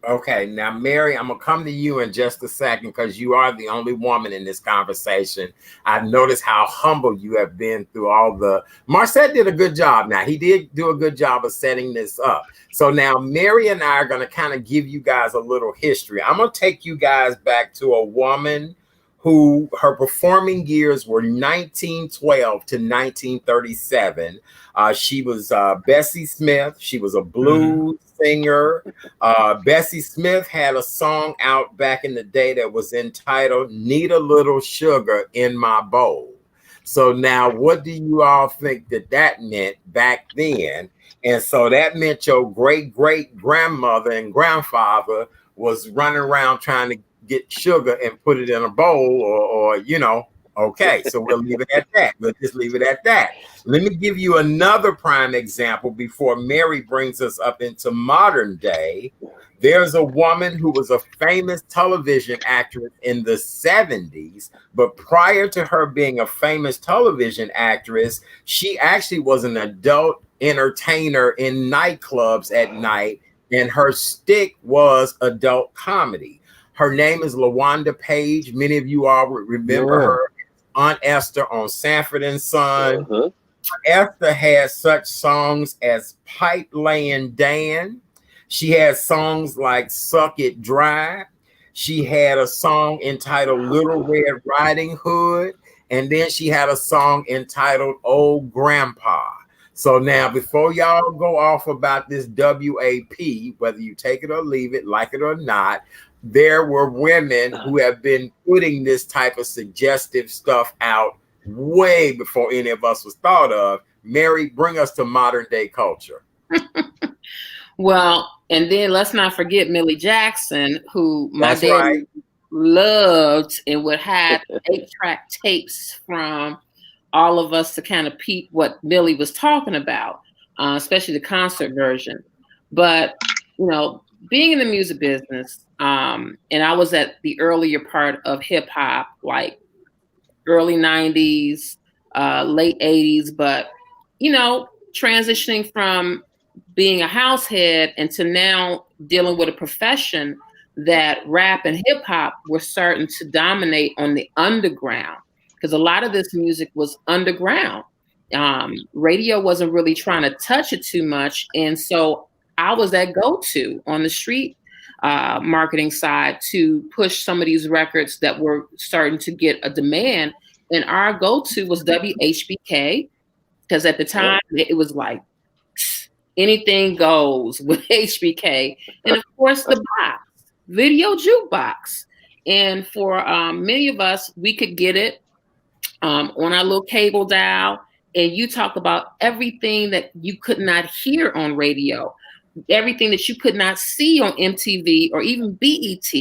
Okay, now, Mary, I'm going to come to you in just a second because you are the only woman in this conversation. I've noticed how humble you have been through all the... Marcette did a good job. Now, he did do a good job of setting this up. So now Mary and I are going to kind of give you guys a little history. I'm going to take you guys back to a woman who her performing years were 1912 to 1937. She was Bessie Smith. She was a blues singer. Bessie Smith had a song out back in the day that was entitled "Need a Little Sugar in My Bowl." So now, what do you all think that meant back then? And so that meant your great-great-grandmother and grandfather was running around trying to get sugar and put it in a bowl, or you know. Okay, so we'll leave it at that. We'll just leave it at that. Let me give you another prime example before Mary brings us up into modern day. There's a woman who was a famous television actress in the 70s, but prior to her being a famous television actress, she actually was an adult entertainer in nightclubs at night, and her stick was adult comedy. Her name is LaWanda Page. Many of you all remember her. Aunt Esther on Sanford and Son. Esther had such songs as Pipe Laying Dan. She had songs like Suck It Dry. She had a song entitled Little Red Riding Hood. And then she had a song entitled Old Grandpa. So now, before y'all go off about this WAP, whether you take it or leave it, like it or not, there were women who have been putting this type of suggestive stuff out way before any of us was thought of. Mary, bring us to modern day culture. Well, and then let's not forget Millie Jackson, who my That's dad right. loved and would have 8-track tapes from all of us to kind of peep what Millie was talking about, especially the concert version. But, you know, being in the music business, and I was at the earlier part of hip hop, like early 90s, late 80s, but, you know, transitioning from being a house head and to now dealing with a profession that rap and hip hop were starting to dominate on the underground, because a lot of this music was underground. Radio wasn't really trying to touch it too much. And so I was that go-to on the street marketing side to push some of these records that were starting to get a demand. And our go-to was WHBK, because at the time it was like anything goes with HBK. And of course the box, video jukebox. And for many of us, we could get it on our little cable dial. And you talk about everything that you could not hear on radio, everything that you could not see on MTV or even BET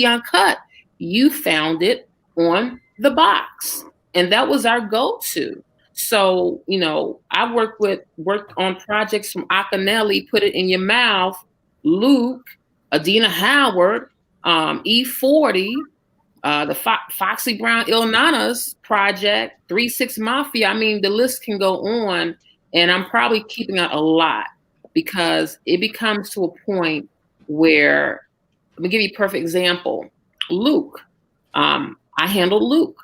Uncut. You found it on the box. And that was our go-to. So, you know, I worked on projects from Akinelli, Put It in Your Mouth, Luke, Adina Howard, E40, the Foxy Brown Il Nanas project, 3-6 Mafia. I mean, the list can go on, and I'm probably keeping out a lot because it becomes to a point where, let me give you a perfect example. Luke, I handled Luke.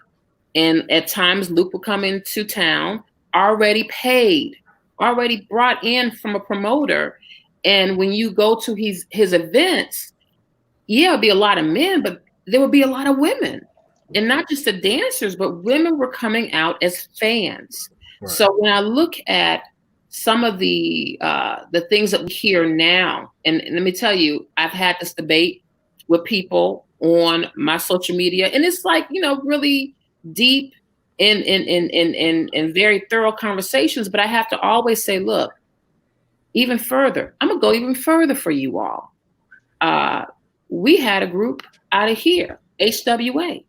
And at times Luke would come into town already paid, already brought in from a promoter. And when you go to his events, yeah, it'll be a lot of men, but there would be a lot of women. And not just the dancers, but women were coming out as fans. Right. So when I look at some of the things that we hear now, and let me tell you, I've had this debate with people on my social media, and it's like, you know, really deep in very thorough conversations. But I have to always say, look, even further, I'm gonna go even further for you all. We had a group out of here, HWA.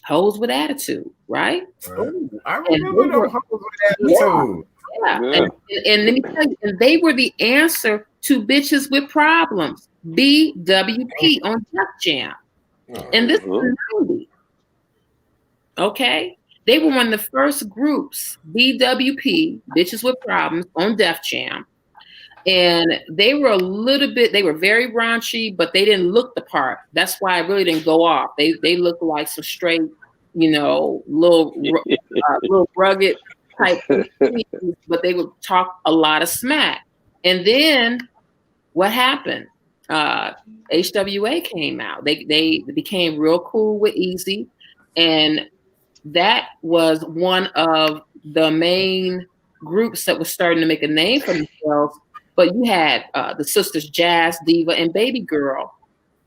Hoes with attitude, right? Ooh, I remember them hoes with attitude. Yeah. And let me tell you, and they were the answer to bitches with problems. BWP on Def Jam. And this is the 90s. Okay? They were one of the first groups, BWP, bitches with problems, on Def Jam. And they were they were very raunchy, but they didn't look the part. That's why it really didn't go off. They looked like some straight, little rugged type, but they would talk a lot of smack. And then what happened? HWA came out. They became real cool with Easy, and that was one of the main groups that was starting to make a name for themselves. But you had the sisters Jazz Diva and Baby Girl,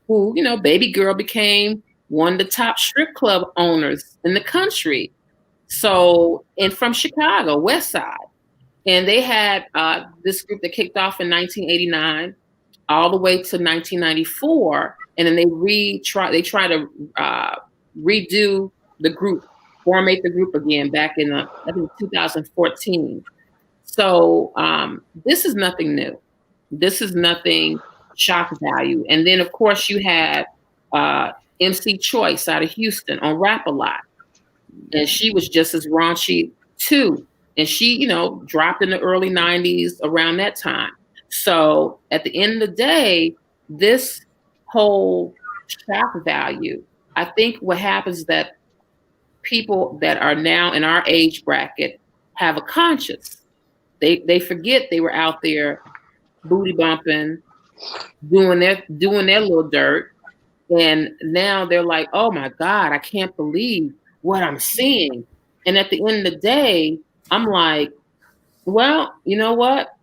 who, Baby Girl became one of the top strip club owners in the country. So, and from Chicago, West Side. And they had this group that kicked off in 1989 all the way to 1994. And then they try to redo the group, formate the group again back in, I think, 2014. So this is nothing new. This is nothing shock value. And then, of course, you had MC Choice out of Houston on Rap A Lot. And she was just as raunchy, too. And she, dropped in the early 90s around that time. So at the end of the day, this whole shock value, I think what happens is that people that are now in our age bracket have a conscience. They forget they were out there booty bumping, doing their little dirt, and now they're like, oh my God, I can't believe what I'm seeing. And at the end of the day, I'm like, well, you know what?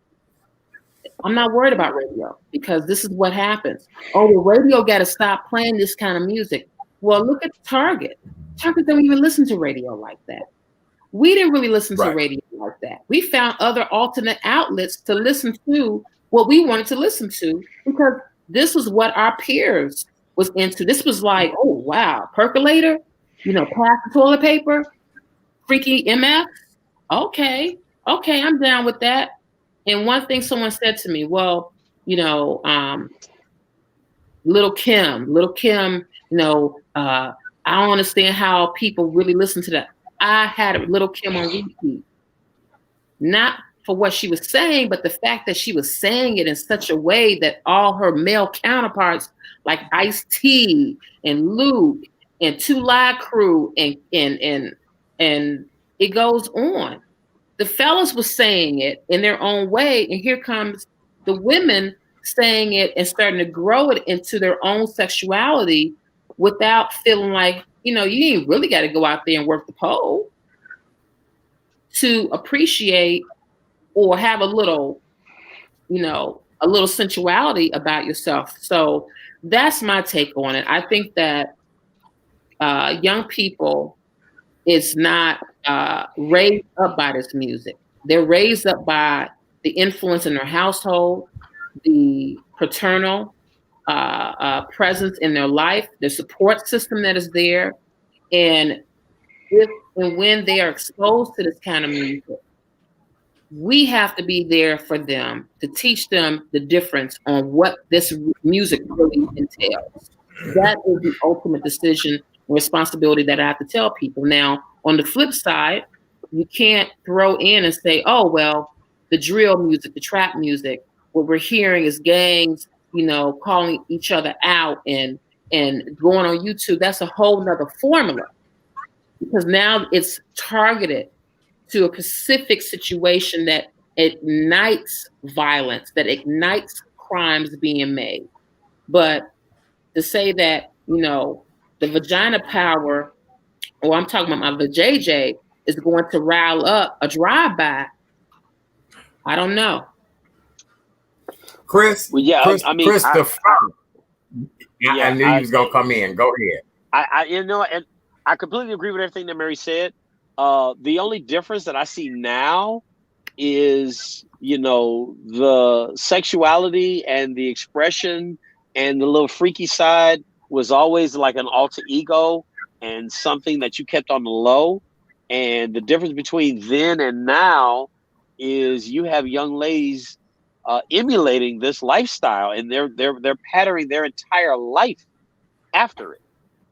I'm not worried about radio, because this is what happens. Oh, the radio got to stop playing this kind of music. Well, look at Target. Target don't even listen to radio like that. We didn't really listen to radio like that. We found other alternate outlets to listen to what we wanted to listen to, because this was what our peers was into. This was like, oh, wow, percolator, pass the toilet paper, freaky MF. Okay, I'm down with that. And one thing someone said to me, well, Little Kim, I don't understand how people really listen to that. I had Little Kim on repeat, not for what she was saying, but the fact that she was saying it in such a way that all her male counterparts, like Ice-T and Luke and Two Live Crew, and it goes on. The fellas was saying it in their own way, and here comes the women saying it and starting to grow it into their own sexuality without feeling like, you ain't really got to go out there and work the pole to appreciate or have a little sensuality about yourself. So that's my take on it. I think that young people is not raised up by this music. They're raised up by the influence in their household, the paternal presence in their life, the support system that is there. And if and when they are exposed to this kind of music, we have to be there for them to teach them the difference on what this music really entails. That is the ultimate decision and responsibility that I have to tell people. Now, on the flip side, you can't throw in and say, oh, well, the drill music, the trap music, what we're hearing is gangs, calling each other out and going on YouTube. That's a whole nother formula, because now it's targeted to a specific situation that ignites violence, that ignites crimes being made. But to say that, the vagina power, or I'm talking about my vajayjay, is going to rile up a drive-by, I don't know. Chris, well, yeah, Chris, I mean, Christopher. I knew you was gonna come in. Go ahead. And I completely agree with everything that Mary said. The only difference that I see now is, the sexuality and the expression and the little freaky side was always like an alter ego. and something that you kept on the low. And the difference between then and now is you have young ladies emulating this lifestyle, and they're patterning their entire life after it.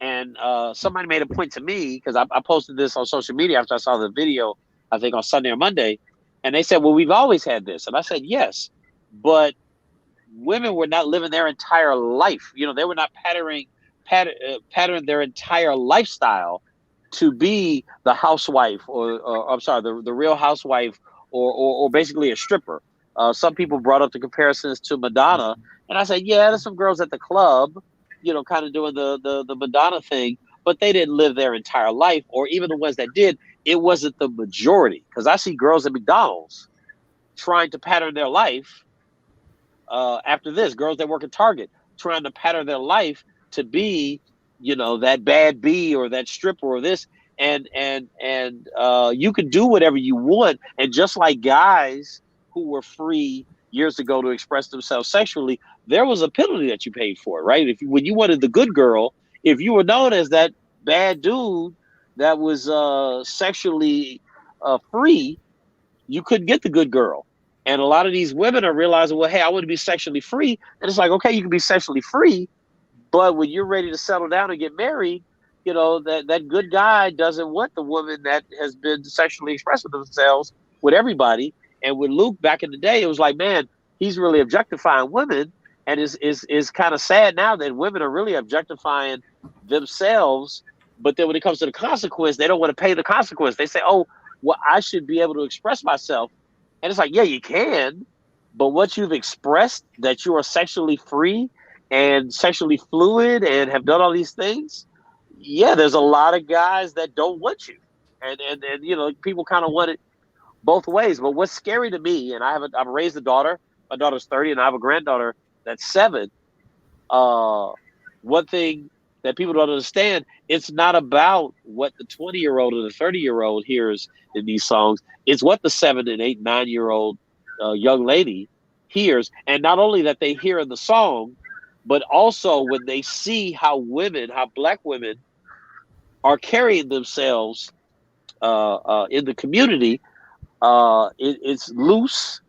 And somebody made a point to me, because I posted this on social media after I saw the video, I think on Sunday or Monday, and they said, well, we've always had this. And I said, yes, but women were not living their entire life. You know, they were not patterning their entire lifestyle to be the housewife, or I'm sorry, the real housewife, or basically a stripper. Some people brought up the comparisons to Madonna, and I said, yeah, there's some girls at the club, you know, kind of doing the Madonna thing, but they didn't live their entire life, or even the ones that did, it wasn't the majority. Because I see girls at McDonald's trying to pattern their life after this, girls that work at Target trying to pattern their life to be, you know, that bad B or that stripper or this, and you can do whatever you want. And just like guys who were free years ago to express themselves sexually, there was a penalty that you paid for it, right? When you wanted the good girl, if you were known as that bad dude that was sexually free, you couldn't get the good girl. And a lot of these women are realizing, well, hey, I want to be sexually free. And it's like, okay, you can be sexually free, but when you're ready to settle down and get married, you know, that good guy doesn't want the woman that has been sexually expressing themselves with everybody. And with Luke back in the day, it was like, man, he's really objectifying women. And is kind of sad now that women are really objectifying themselves. But then when it comes to the consequence, they don't want to pay the consequence. They say, oh, well, I should be able to express myself. And it's like, yeah, you can. But once you've expressed that you are sexually free and sexually fluid and have done all these things, yeah, there's a lot of guys that don't want you. And you know, people kind of want it both ways. But what's scary to me, and I've raised a daughter. My daughter's 30, and I have a granddaughter that's 7. One thing that people don't understand, it's not about what the 20-year-old or the 30-year-old hears in these songs. It's what the 7 and 8, 9-year-old young lady hears. And not only that they hear in the song, but also when they see how Black women are carrying themselves in the community, it's loose,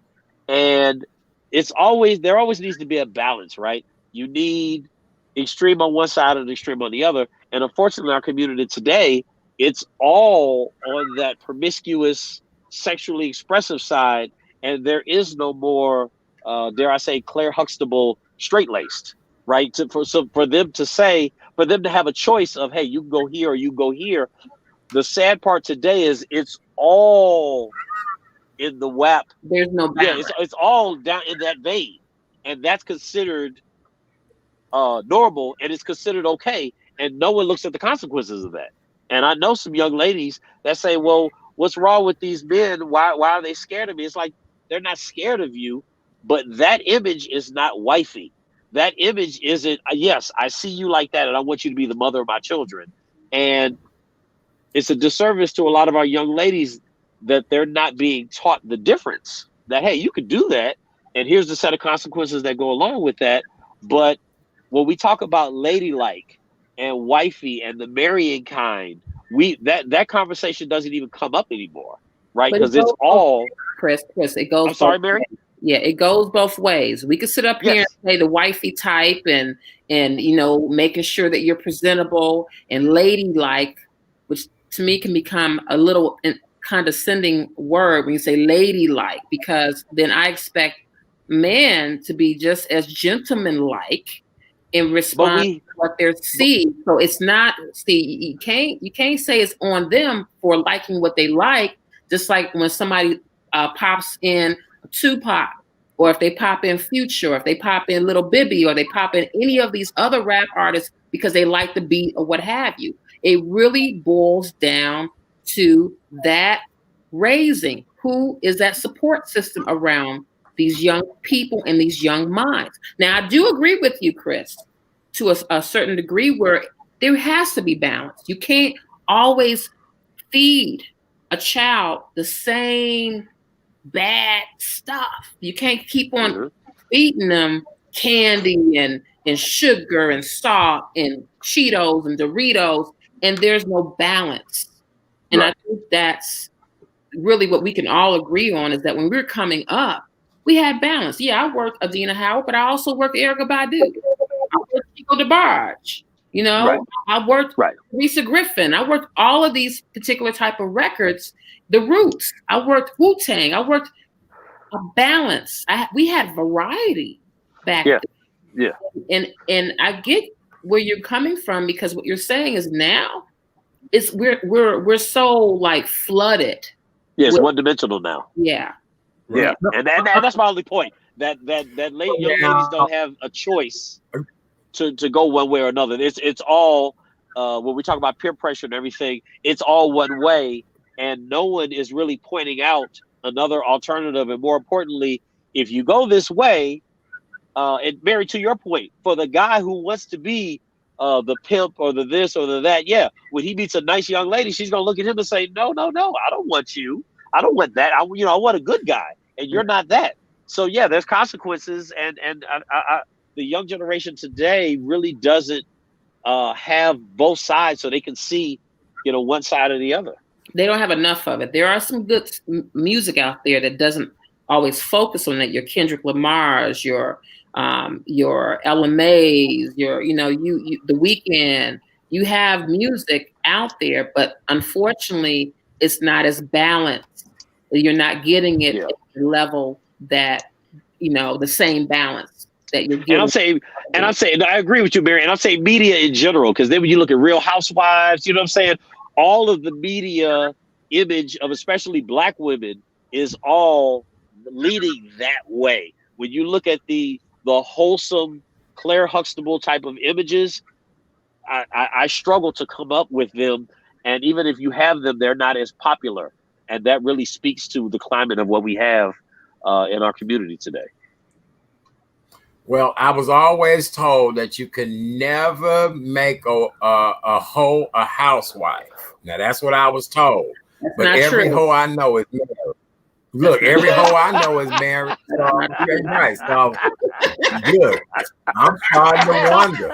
and there always needs to be a balance, right? You need extreme on one side and extreme on the other. And unfortunately, in our community today, it's all on that promiscuous, sexually expressive side, and there is no more, dare I say, Claire Huxtable straight-laced, right? For them to have a choice of, hey, you can go here or you go here. The sad part today is it's all in the WAP. There's no balance. Yeah, it's all down in that vein, and that's considered normal, and it's considered okay, and no one looks at the consequences of that. And I know some young ladies that say, well, what's wrong with these men? Why are they scared of me? It's like, they're not scared of you, but that image is not wifey. That image isn't, yes, I see you like that, and I want you to be the mother of my children. And it's a disservice to a lot of our young ladies that they're not being taught the difference, that, hey, you could do that, and here's the set of consequences that go along with that. But when we talk about ladylike and wifey and the marrying kind, that conversation doesn't even come up anymore, right? Because it's all Chris, it goes. I'm sorry, Mary. Yeah, it goes both ways. We could sit up here and say the wifey type and you know, making sure that you're presentable and ladylike, which to me can become a little condescending word when you say ladylike, because then I expect men to be just as gentlemanlike in response to what they're seeing. So it's not, you can't say it's on them for liking what they like. Just like when somebody pops in Tupac, or if they pop in Future, or if they pop in Little Bibby, or they pop in any of these other rap artists because they like the beat or what have you. It really boils down to that raising. Who is that support system around these young people and these young minds? Now, I do agree with you, Chris, to a certain degree, where there has to be balance. You can't always feed a child the same bad stuff. You can't keep on feeding them candy and sugar and salt and Cheetos and Doritos and there's no balance. And I think that's really what we can all agree on, is that when we're coming up, we had balance. Yeah, I worked Adina Howard, but I also worked Erykah Badu. I worked Chico DeBarge. You know, I worked Lisa Griffin. I worked all of these particular type of records. The Roots. I worked Wu-Tang. I worked a balance. We had variety back then. Yeah. And I get where you're coming from, because what you're saying is now we're so like flooded. Yeah, it's one dimensional now. Yeah. Yeah. And that's my only point. That young ladies don't have a choice to go one way or another. It's all when we talk about peer pressure and everything, it's all one way, and no one is really pointing out another alternative. And more importantly, if you go this way, and Mary, to your point, for the guy who wants to be the pimp or the this or the that, yeah, when he meets a nice young lady, she's gonna look at him and say, no, I don't want you. I don't want that. I want a good guy, and you're not that. So yeah, there's consequences, and the young generation today really doesn't have both sides, so they can see, one side or the other. They don't have enough of it. There are some good music out there that doesn't always focus on that. Your Kendrick Lamar's, your Ella Mae's, The Weeknd. You have music out there, but unfortunately, it's not as balanced. You're not getting it at the level that, the same balance that you're getting. And I'm saying, I agree with you, Mary. And I'm saying media in general, because then when you look at Real Housewives, you know what I'm saying? All of the media image of especially Black women is all leading that way. When you look at the wholesome Claire Huxtable type of images, I struggle to come up with them. And even if you have them, they're not as popular. And that really speaks to the climate of what we have in our community today. Well, I was always told that you can never make a hoe a housewife. Now, that's what I was told. That's but every hoe I know is married. Look, every hoe I know is married. So, right. So, good. I'm starting to wonder.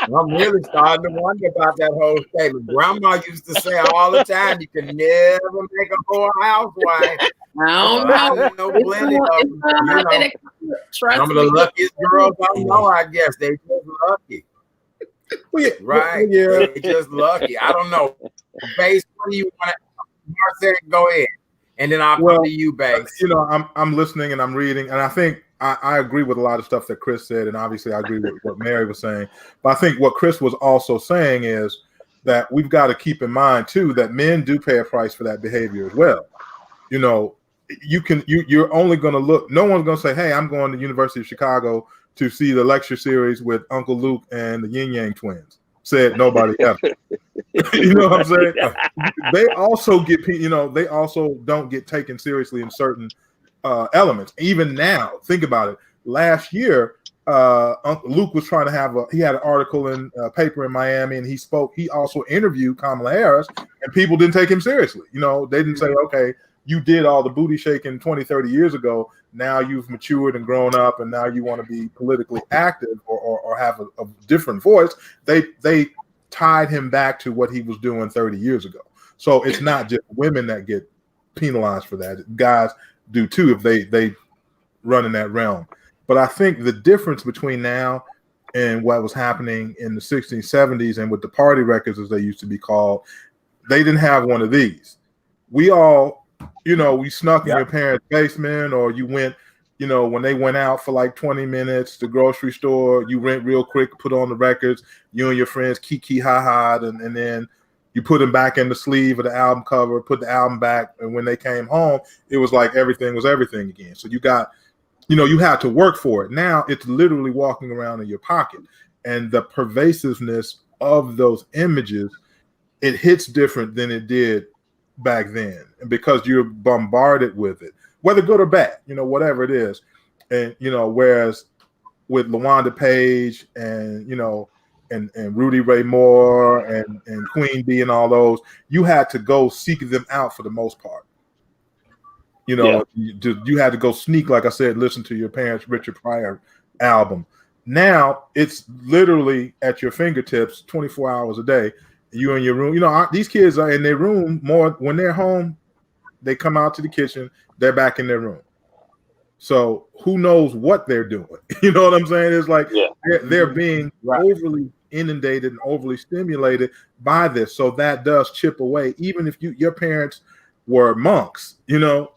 I'm really starting to wonder about that whole statement. Grandma used to say all the time, you can never make a hoe a housewife. I don't know. Plenty of them. Some of the luckiest girls I know, I guess. They just lucky. Right? Yeah. They just lucky. I don't know. Base, what do you want to Marcel, go ahead. And then I'll come to you, Base. I'm listening and I'm reading, and I think I agree with a lot of stuff that Chris said, and obviously I agree with what Mary was saying. But I think what Chris was also saying is that we've got to keep in mind too that men do pay a price for that behavior as well. You're only going to look. No one's going to say, "Hey, I'm going to the University of Chicago to see the lecture series with Uncle Luke and the Yin Yang twins." Said nobody ever. You know what I'm saying? They also get, they also don't get taken seriously in certain elements. Even now, think about it. Last year, Uncle Luke was trying to he had an article in a paper in Miami, and he also interviewed Kamala Harris, and people didn't take him seriously. They didn't say, okay, you did all the booty shaking 20, 30 years ago. Now you've matured and grown up, and now you want to be politically active or have a different voice. They tied him back to what he was doing 30 years ago. So it's not just women that get penalized for that. Guys do too if they run in that realm. But I think the difference between now and what was happening in the 60s, 70s, and with the party records, as they used to be called, they didn't have one of these. We all, we snuck in your parents' basement, or you went, when they went out for like 20 minutes, the grocery store, you rent real quick, put on the records, you and your friends kiki ha-ha, and then you put them back in the sleeve of the album cover, put the album back, and when they came home, it was like everything was everything again. So you got, you had to work for it. Now it's literally walking around in your pocket. And the pervasiveness of those images, it hits different than it did back then. And because you're bombarded with it, whether good or bad, whatever it is. And, whereas with LaWanda Page and, and Rudy Ray Moore and Queen Bee and all those, you had to go seek them out for the most part. You had to go sneak, like I said, listen to your parents' Richard Pryor album. Now it's literally at your fingertips 24 hours a day. You in your room. You know, these kids are in their room more when they're home. They come out to the kitchen. They're back in their room. So who knows what they're doing? You know what I'm saying? It's like they're being overly inundated and overly stimulated by this. So that does chip away. Even if your parents were monks, you know,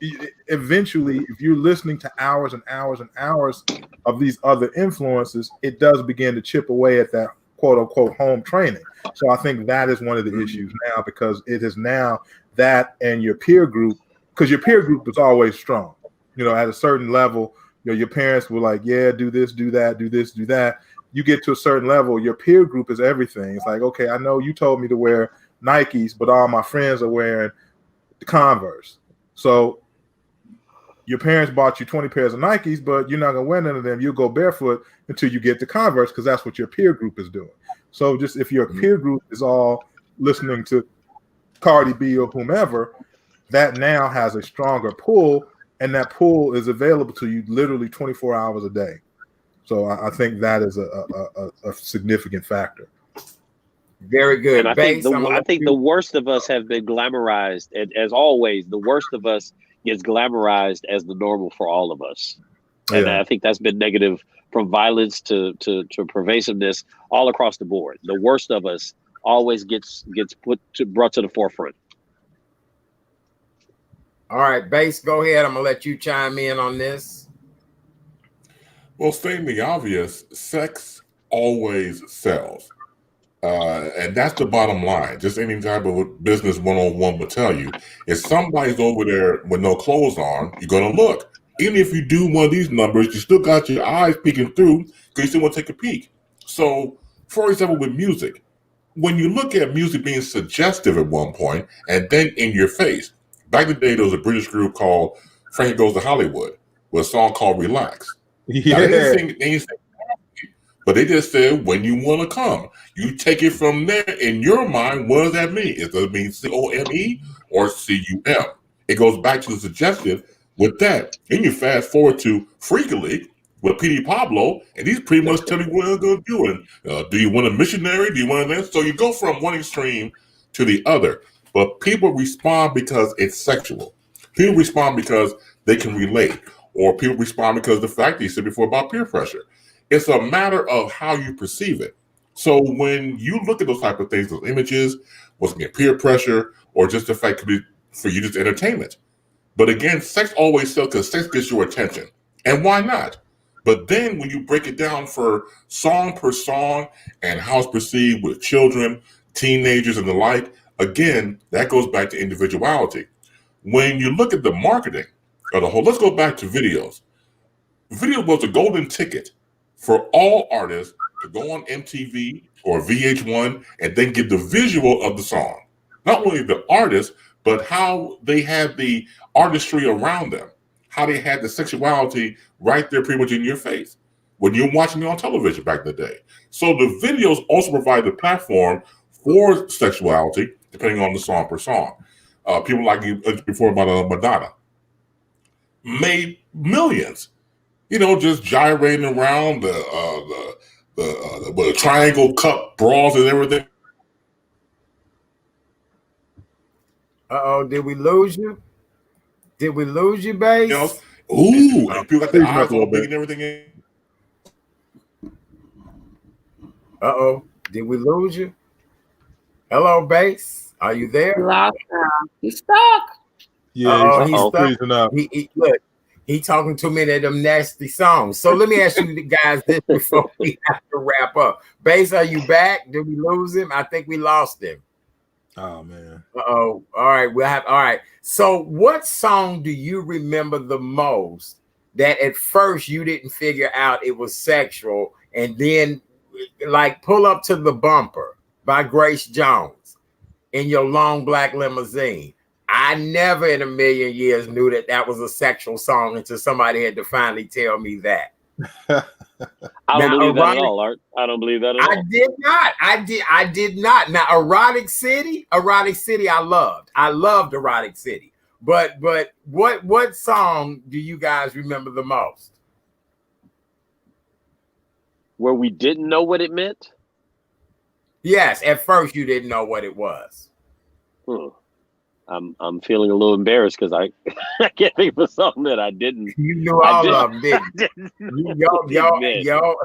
eventually, if you're listening to hours and hours and hours of these other influences, it does begin to chip away at that quote unquote home training. So I think that is one of the issues now, because it is now that and your peer group, because your peer group is always strong. You know, at a certain level, you know, your parents were like, yeah, do this, do that, do this, do that. You get to a certain level, your peer group is everything. It's like, okay, I know you told me to wear Nikes, but all my friends are wearing the Converse. So your parents bought you 20 pairs of Nikes, but you're not going to wear none of them. You'll go barefoot until you get the Converse, because that's what your peer group is doing. So just if your peer group is all listening to Cardi B or whomever, that now has a stronger pull, and that pull is available to you literally 24 hours a day. So I think that is a significant factor. Very good. And I think the worst of us have been glamorized, and as always, the worst of us gets glamorized as the normal for all of us. And I think that's been negative, from violence to pervasiveness all across the board. The worst of us always gets brought to the forefront. All right, Bass, go ahead. I'm gonna let you chime in on this. Well, stating the obvious, sex always sells. And that's the bottom line. Just any type of business 101 would tell you. If somebody's over there with no clothes on, you're going to look. Even if you do one of these numbers, you still got your eyes peeking through because you still want to take a peek. So, for example, with music, when you look at music being suggestive at one point and then in your face, back in the day, there was a British group called Frank Goes to Hollywood with a song called Relax. Yeah. Now, they didn't sing, but they just said, when you want to come, you take it from there. In your mind, what does that mean? Does it mean COME or CUM? It goes back to the suggestive with that. Then you fast forward to Freakily with P.D. Pablo, and he's pretty much telling you what they're going to do. And do you want a missionary? Do you want this? So you go from one extreme to the other. But people respond because it's sexual. People respond because they can relate. Or people respond because the fact that you said before about peer pressure. It's a matter of how you perceive it. So when you look at those type of things, those images, what's again peer pressure, or just the fact could be for you just entertainment. But again, sex always sells because sex gets your attention. And why not? But then when you break it down for song per song and how it's perceived with children, teenagers, and the like, again, that goes back to individuality. When you look at the marketing of the whole, let's go back to videos. Video was a golden ticket for all artists to go on MTV or VH1 and then get the visual of the song. Not only the artist, but how they had the artistry around them, how they had the sexuality right there pretty much in your face when you're watching it on television back in the day. So the videos also provide the platform for sexuality, depending on the song per song. People like you before about Madonna made millions. You know, just gyrating around the triangle cup bras and everything. Did we lose you? Did we lose you, Bass? You know, ooh, and people got their eyes all big and everything. Did we lose you? Hello, Bass. Are you there? Lost now. He's stuck. Yeah, he's stuck. Freezing up. Look, he talking too many of them nasty songs. So let me ask you guys this before we have to wrap up. Bass, are you back? Did we lose him? I think we lost him. Oh man. All right. All right. So what song do you remember the most that at first you didn't figure out it was sexual, and then like Pull Up to the Bumper by Grace Jones in your long black limousine? I never in a million years knew that that was a sexual song until somebody had to finally tell me that. I don't believe that at all, Art. I don't believe that at all. I did not. I did not. Now, Erotic City, I loved. I loved Erotic City. But what song do you guys remember the most? Where we didn't know what it meant? Yes, at first you didn't know what it was. I'm feeling a little embarrassed because I I can't think of something that I didn't. You knew all of them, didn't you?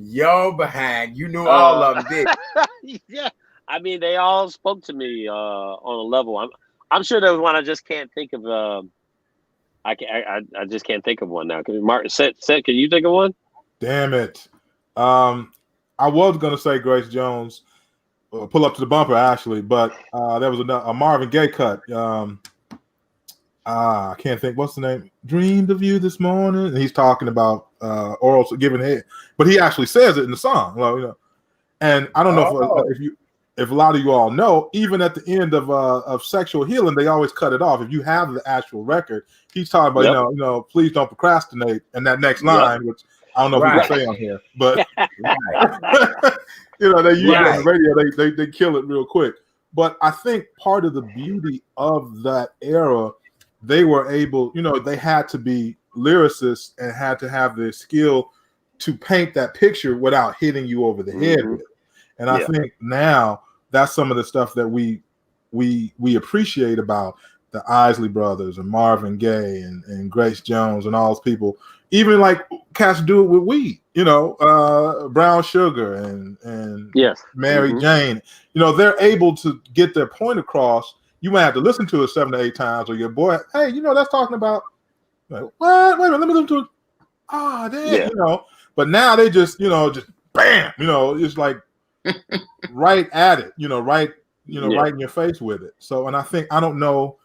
Yo behind, you knew all of them, didn't you? Yeah, I mean they all spoke to me on a level. I'm sure there was one I just can't think of. I just can't think of one now. Martin, Seth, can you think of one? Damn it. I was gonna say Grace Jones, pull up to the bumper actually, but there was a Marvin Gaye cut. I can't think. What's the name? Dreamed of you this morning. And he's talking about oral giving head, but he actually says it in the song. Well, you know, and I don't know if a lot of you all know, even at the end of Sexual Healing, they always cut it off. If you have the actual record, he's talking about you know, please don't procrastinate, and that next line, which I don't know if we can say on here, but you know, they use it on the radio. They kill it real quick. But I think part of the beauty of that era, they were able, you know, they had to be lyricists and had to have the skill to paint that picture without hitting you over the head with it. And I think now that's some of the stuff that we appreciate about the Isley Brothers and Marvin Gaye and Grace Jones and all those people. Even like cats do it with weed, you know, Brown Sugar and Mary Jane. You know, they're able to get their point across. You might have to listen to it 7 to 8 times, or your boy, hey, you know, that's talking about like, what? Wait a minute, let me listen to it. Ah, damn, you know. But now they just, you know, just bam, you know, it's like right at it, you know, right in your face with it. So, and I think, I don't know,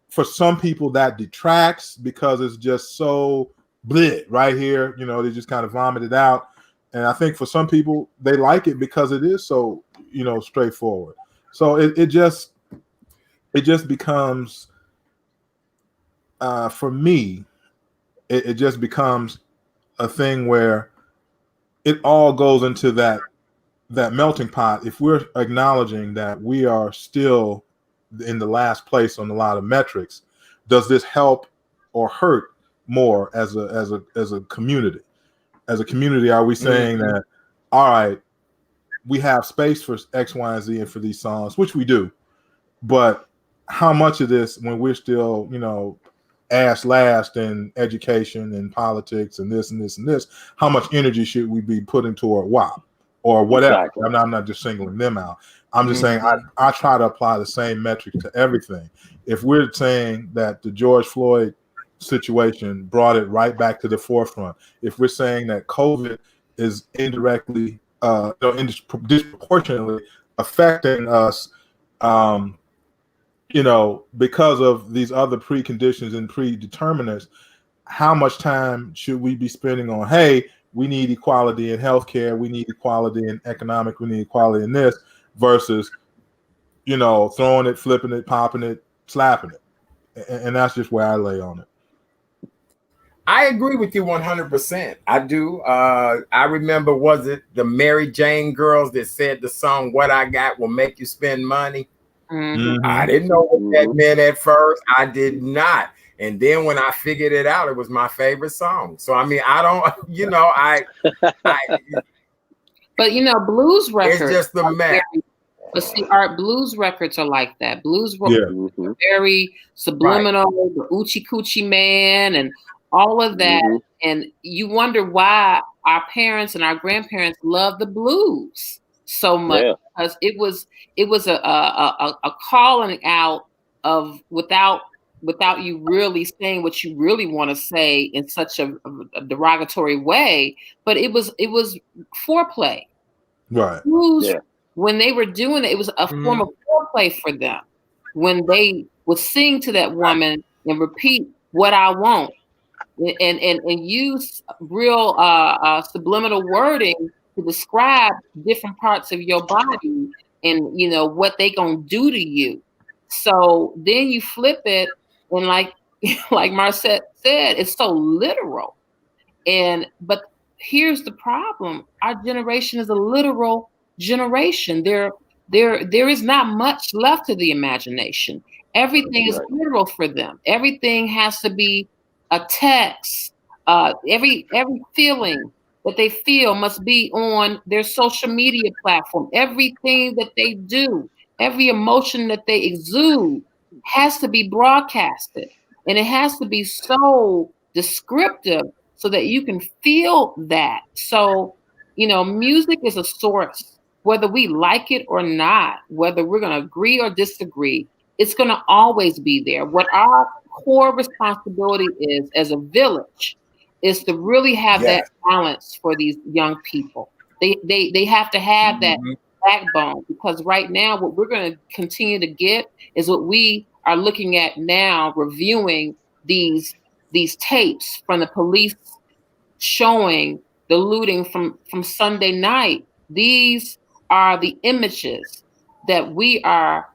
for some people that detracts because it's just so bleh right here, you know, they just kind of vomit it out. And I think for some people they like it because it is so, you know, straightforward. So it just becomes for me, it just becomes a thing where it all goes into that melting pot. If we're acknowledging that we are still in the last place on a lot of metrics, does this help or hurt more as a community? As a community, are we saying that, all right, we have space for X, Y, and Z and for these songs, which we do, but how much of this, when we're still, you know, ass last in education and politics and this and this and this, how much energy should we be putting toward WAP or whatever? Exactly. I'm not just singling them out. I'm just saying I try to apply the same metric to everything. If we're saying that the George Floyd situation brought it right back to the forefront, if we're saying that COVID is indirectly, disproportionately affecting us, you know, because of these other preconditions and predeterminants, how much time should we be spending on, hey, we need equality in healthcare, we need equality in economic, we need equality in this, versus, you know, throwing it, flipping it, popping it, slapping it. And that's just where I lay on it. I agree with you 100%. I do. I remember, was it the Mary Jane girls that said the song "What I Got Will Make You Spend Money"? I didn't know what that meant at first. I did not. And then when I figured it out, it was my favorite song. So, I mean, I don't, you know, but, you know, blues records. It's just the mess. But see, our blues records are like that. Blues records are very subliminal, the Oochie Coochie Man and all of that. And you wonder why our parents and our grandparents loved the blues so much, because it was a calling out of without you really saying what you really want to say in such a derogatory way, but it was foreplay. Right. Blues, when they were doing it, it was a form of foreplay for them. When they would sing to that woman and repeat "what I want" and use real subliminal wording to describe different parts of your body and, you know, what they gonna do to you. So then you flip it, and like Marcette said, it's so literal. But here's the problem: our generation is a literal generation. There is not much left to the imagination. Everything is literal for them. Everything has to be a text. Every feeling that they feel must be on their social media platform. Everything that they do, every emotion that they exude has to be broadcasted. And it has to be so descriptive so that you can feel that. So, music is a source, whether we like it or not, whether we're going to agree or disagree, it's going to always be there. What our core responsibility is as a village is to really have that balance for these young people. They have to have that backbone, because right now what we're going to continue to get is what we are looking at now, reviewing these tapes from the police showing the looting from Sunday night. These are the images that we are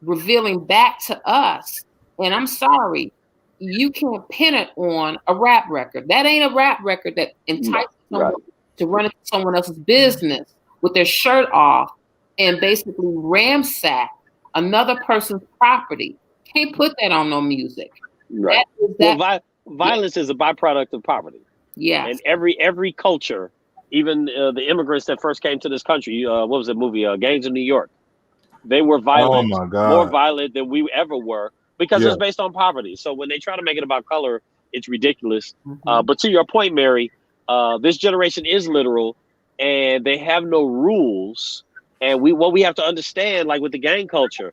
revealing back to us. And I'm sorry, you can't pin it on a rap record. That ain't a rap record that entices someone to run into someone else's business with their shirt off and basically ransack another person's property. Can't put that on no music. Right. Violence is a byproduct of poverty. Yeah. And every culture, even the immigrants that first came to this country, what was the movie? Gangs of New York. They were violent, more violent than we ever were, because it's based on poverty. So when they try to make it about color, it's ridiculous. But to your point, Mary, this generation is literal, and they have no rules. And what we have to understand, like with the gang culture,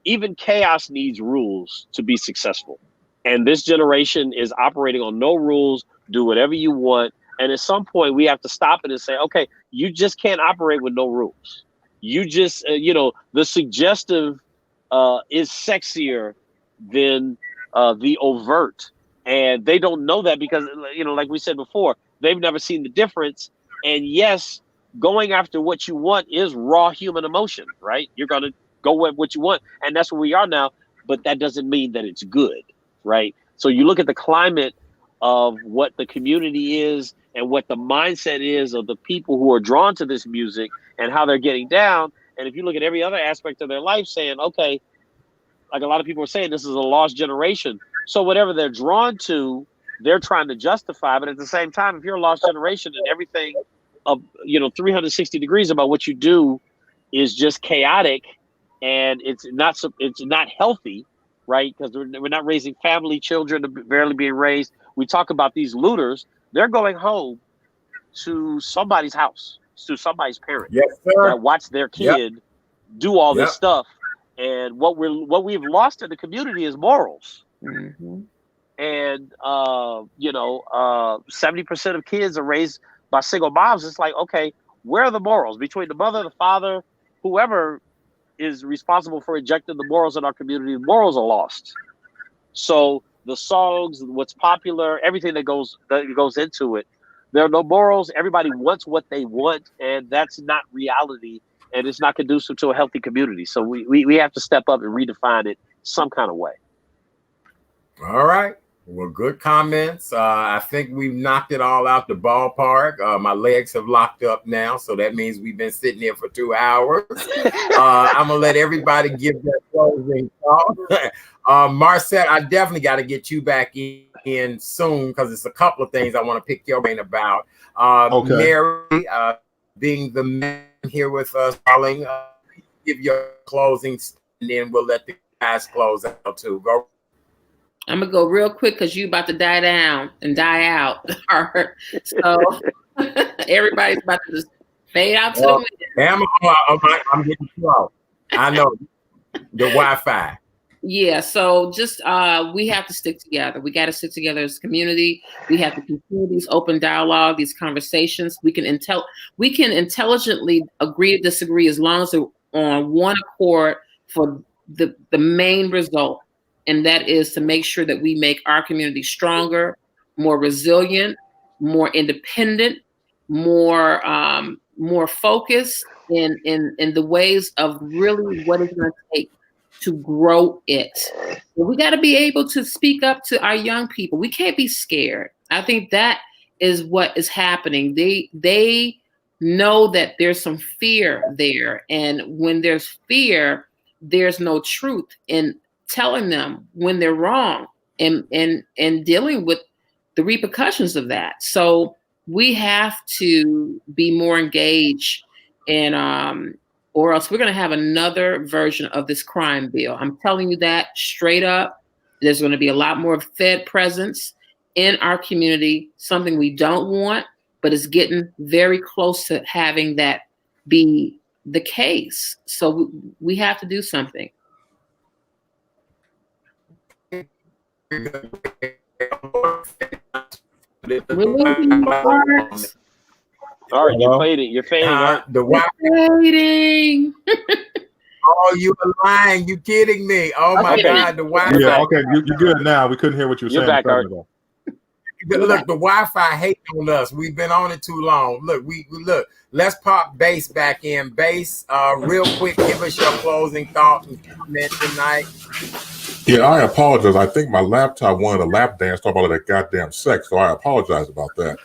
even chaos needs rules to be successful. And this generation is operating on no rules, do whatever you want. And at some point we have to stop it and say, okay, you just can't operate with no rules. You just, the suggestive is sexier than the overt. And they don't know that because, like we said before, they've never seen the difference. And yes, going after what you want is raw human emotion, right? You're going to go with what you want. And that's where we are now. But that doesn't mean that it's good, right? So you look at the climate of what the community is and what the mindset is of the people who are drawn to this music and how they're getting down. And if you look at every other aspect of their life saying, okay, like a lot of people are saying, this is a lost generation. So whatever they're drawn to, they're trying to justify. But at the same time, if you're a lost generation and everything of, 360 degrees about what you do is just chaotic and it's not healthy, right? Because we're not raising family, children are barely being raised. We talk about these looters. They're going home to somebody's house, to somebody's parent that watched their kid do all this stuff. And what we've lost in the community is morals. And 70% of kids are raised by single moms. It's like, okay, where are the morals between the mother, the father, whoever is responsible for injecting the morals in our community? The morals are lost. So the songs, what's popular, everything that goes into it, there are no morals. Everybody wants what they want, and that's not reality, and it's not conducive to a healthy community. So we have to step up and redefine it some kind of way. All right. Well, good comments. I think we've knocked it all out the ballpark. My legs have locked up now, so that means we've been sitting here for 2 hours. I'm gonna let everybody give their closing thoughts. Marcette, I definitely got to get you back in soon because it's a couple of things I want to pick your brain about. Mary, being the man here with us, darling, give your closing, and then we'll let the guys close out too. Go. I'm gonna go real quick because you about to die down and die out. So everybody's about to just fade out to the wind. I'm getting slow. I know the Wi-Fi. Yeah, so just we have to stick together. We got to stick together as a community. We have to continue these open dialogue, these conversations. We can intelligently agree to disagree as long as we're on one accord for the main result. And that is to make sure that we make our community stronger, more resilient, more independent, more focused in the ways of really what it's going to take to grow it. We got to be able to speak up to our young people. We can't be scared. I think that is what is happening. They know that there's some fear there. And when there's fear, there's no truth in telling them when they're wrong and dealing with the repercussions of that. So we have to be more engaged in or else we're going to have another version of this crime bill. I'm telling you that straight up. There's going to be a lot more Fed presence in our community, something we don't want, but it's getting very close to having that be the case. So we have to do something. Sorry, you fading. You're fading. Fading. Oh, you are lying. You kidding me. Oh, my God. The Wi-Fi. Yeah, okay. You're good now. We couldn't hear what you were saying. Back, Art. Look, the Wi-Fi hating on us. We've been on it too long. Look, look. Let's pop Bass back in. Bass, real quick, give us your closing thoughts and comments tonight. Yeah, I apologize. I think my laptop wanted a lap dance talking about that goddamn sex, so I apologize about that.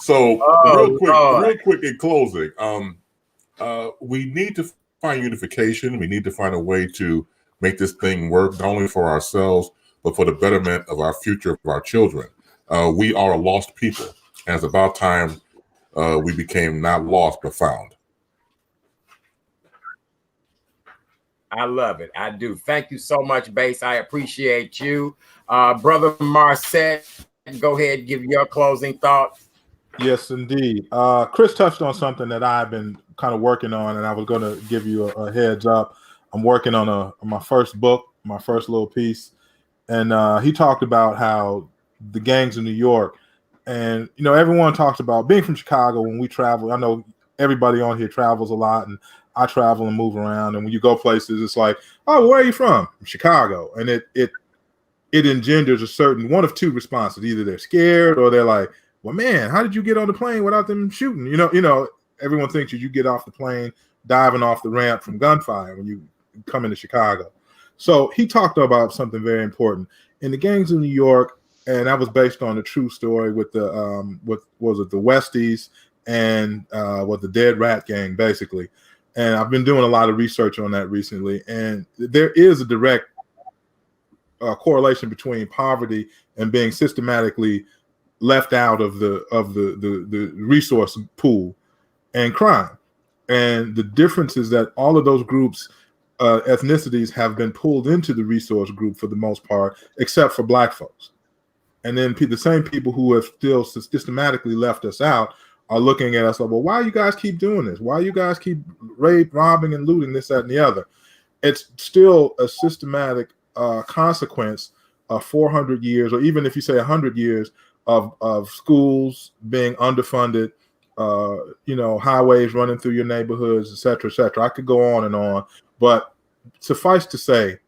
Real quick in closing, we need to find unification. We need to find a way to make this thing work, not only for ourselves, but for the betterment of our future, of our children. We are a lost people, and it's about time we became not lost, but found. I love it. I do. Thank you so much, Bass. I appreciate you. Brother Marcet, go ahead and give your closing thoughts. Yes, indeed. Chris touched on something that I've been kind of working on, and I was going to give you a heads up. I'm working on my first book, my first little piece, and he talked about how the gangs in New York, and everyone talks about being from Chicago. When we travel, I know everybody on here travels a lot, and I travel and move around. And when you go places, it's like, oh, where are you from? Chicago, and it engenders a certain one of two responses: either they're scared or they're like, well, man, how did you get on the plane without them shooting? Everyone thinks you get off the plane diving off the ramp from gunfire when you come into Chicago. So he talked about something very important in the gangs of New York, and that was based on a true story with the the Westies and the Dead Rat Gang, basically. And I've been doing a lot of research on that recently, and there is a direct correlation between poverty and being systematically left out of the resource pool and crime. And the difference is that all of those groups, ethnicities, have been pulled into the resource group for the most part, except for Black folks. And then the same people who have still systematically left us out are looking at us like, well, why you guys keep doing this? Why you guys keep robbing and looting, this, that, and the other? It's still a systematic consequence of 400 years, or even if you say 100 years, of schools being underfunded, highways running through your neighborhoods, et cetera, et cetera. I could go on, but suffice to say,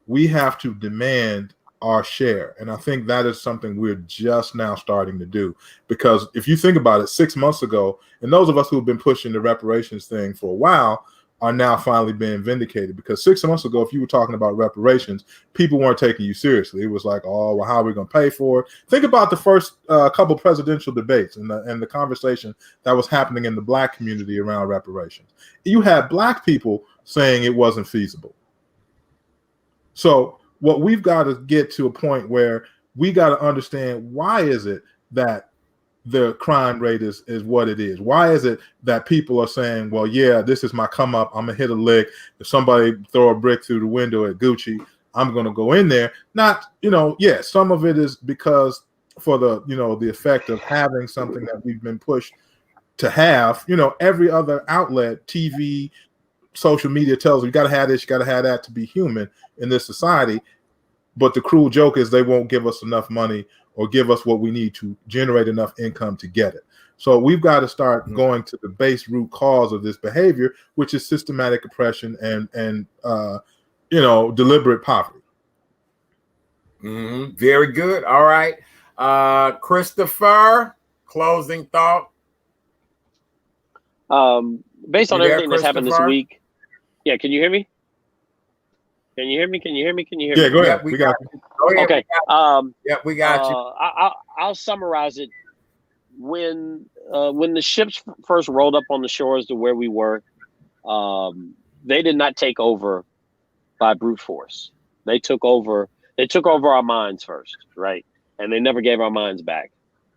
we have to demand our share. And I think that is something we're just now starting to do. Because if you think about it, 6 months ago, and those of us who have been pushing the reparations thing for a while are now finally being vindicated. Because 6 months ago, if you were talking about reparations, people weren't taking you seriously. It was like, oh, well, how are we going to pay for it? Think about the first couple presidential debates and the conversation that was happening in the Black community around reparations. You had Black people saying it wasn't feasible. So what we've got to get to a point where we got to understand, why is it that the crime rate is what it is? Why is it that people are saying, well, yeah, this is my come up, I'm gonna hit a lick. If somebody throw a brick through the window at Gucci, I'm gonna go in there. Not, some of it is because for the effect of having something that we've been pushed to have. Every other outlet, TV, social media tells you got to have this, you got to have that to be human in this society. But the cruel joke is they won't give us enough money or give us what we need to generate enough income to get it. So we've got to start going to the base root cause of this behavior, which is systematic oppression and deliberate poverty. Very good. All right. Christopher, closing thought. Based on everything that's happened this week. Yeah, can you hear me? Can you hear me? Yeah, go ahead. We got you. Okay. We got you. I'll summarize it. When the ships first rolled up on the shores to where we were, they did not take over by brute force. They took over our minds first, right? And they never gave our minds back.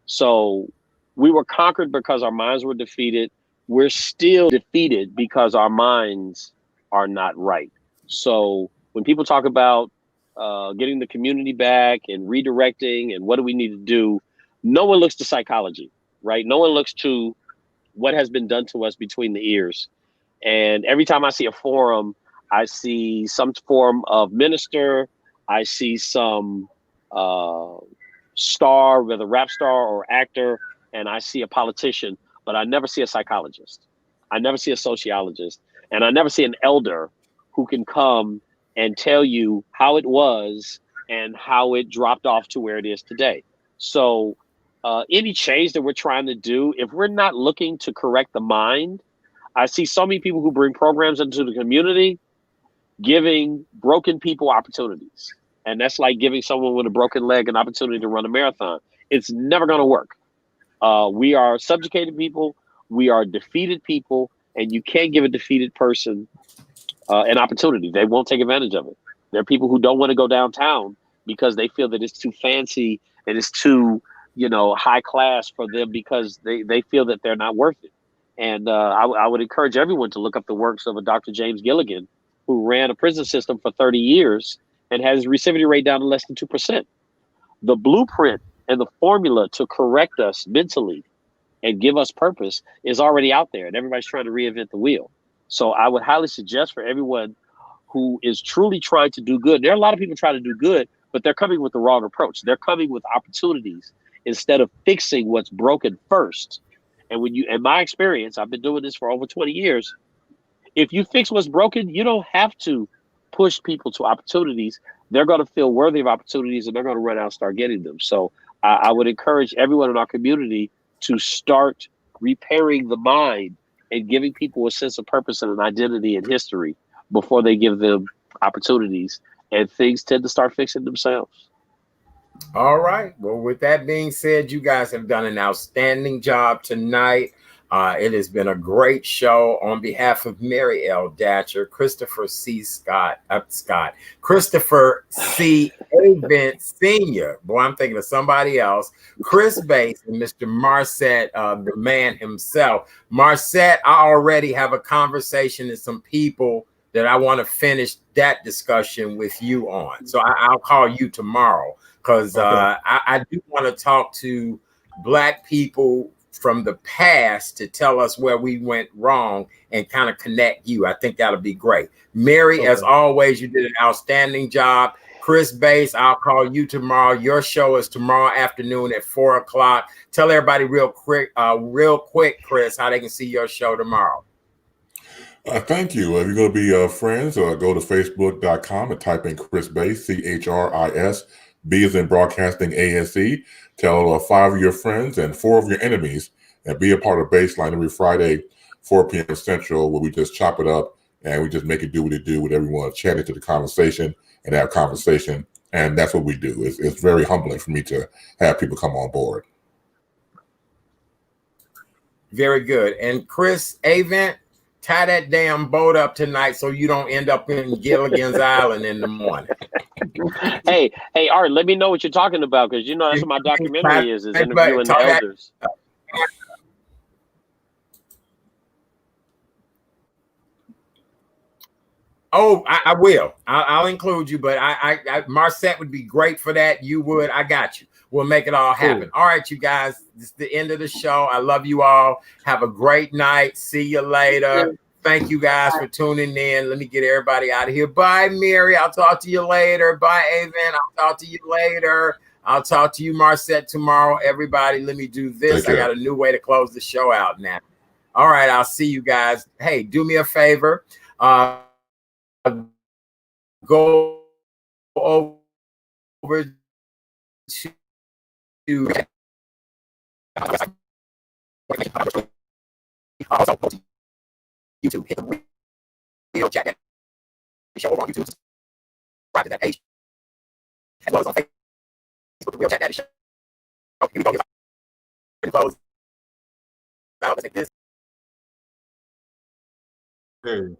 So we were conquered because our minds were defeated. We're still defeated because our minds are not right. So when people talk about getting the community back and redirecting and what do we need to do, no one looks to psychology, right? No one looks to what has been done to us between the ears. And every time I see a forum, I see some form of minister, I see some star, whether rap star or actor, and I see a politician, but I never see a psychologist. I never see a sociologist, and I never see an elder who can come and tell you how it was and how it dropped off to where it is today. So any change that we're trying to do, if we're not looking to correct the mind, I see so many people who bring programs into the community giving broken people opportunities. And that's like giving someone with a broken leg an opportunity to run a marathon. It's never going to work. We are subjugated people. We are defeated people. And you can't give a defeated person an opportunity. They won't take advantage of it. There are people who don't want to go downtown because they feel that it's too fancy and it's too, high class for them because they feel that they're not worth it. And I would encourage everyone to look up the works of a Dr. James Gilligan, who ran a prison system for 30 years and has his recidivity rate down to less than 2%. The blueprint and the formula to correct us mentally and give us purpose is already out there, and everybody's trying to reinvent the wheel. So I would highly suggest for everyone who is truly trying to do good. There are a lot of people trying to do good, but they're coming with the wrong approach. They're coming with opportunities instead of fixing what's broken first. And in my experience, I've been doing this for over 20 years. If you fix what's broken, you don't have to push people to opportunities. They're going to feel worthy of opportunities and they're going to run out and start getting them. So I would encourage everyone in our community to start repairing the mind and giving people a sense of purpose and an identity and history before they give them opportunities. And things tend to start fixing themselves. All right. Well, with that being said, you guys have done an outstanding job tonight. It has been a great show. On behalf of Mary L. Datcher, Christopher C. Christopher C. Avent Sr. Boy, I'm thinking of somebody else. Chris Bates and Mr. Marset, the man himself. Marset, I already have a conversation with some people that I want to finish that discussion with you on. So I'll call you tomorrow because I do want to talk to Black people from the past to tell us where we went wrong and kind of connect you. I think that'll be great. Mary, as always, you did an outstanding job. Chris Bates, I'll call you tomorrow. Your show is tomorrow afternoon at 4:00. Tell everybody real quick, Chris, how they can see your show tomorrow. Thank you. If you're going to be friends, go to facebook.com and type in Chris Bates, CHRIS, B as in broadcasting, ASE. Tell 5 of your friends and 4 of your enemies, and be a part of Baseline every Friday, 4 p.m. Central, where we just chop it up and we just make it do what it do with everyone, chat into the conversation and have conversation. And that's what we do. It's very humbling for me to have people come on board. Very good. And Chris Avent, tie that damn boat up tonight so you don't end up in Gilligan's Island in the morning. Hey, Art, let me know what you're talking about, because that's what my documentary is interviewing the elders. Oh, I will. I'll include you, but I Marset would be great for that. You would. I got you. We'll make it all happen. Cool. All right, you guys. This is the end of the show. I love you all. Have a great night. See you later. Thank you guys for tuning in. Let me get everybody out of here. Bye, Mary. I'll talk to you later. Bye, Avent. I'll talk to you later. I'll talk to you, Marset, tomorrow. Everybody, let me do this. I got a new way to close the show out now. All right, I'll see you guys. Hey, do me a favor. Go over to YouTube. Hit the video chat that show over on YouTube. Subscribe to that page. As well as on Facebook, the Real Chat Daddy Show. Here we go. Close. Now let's take this. Hey.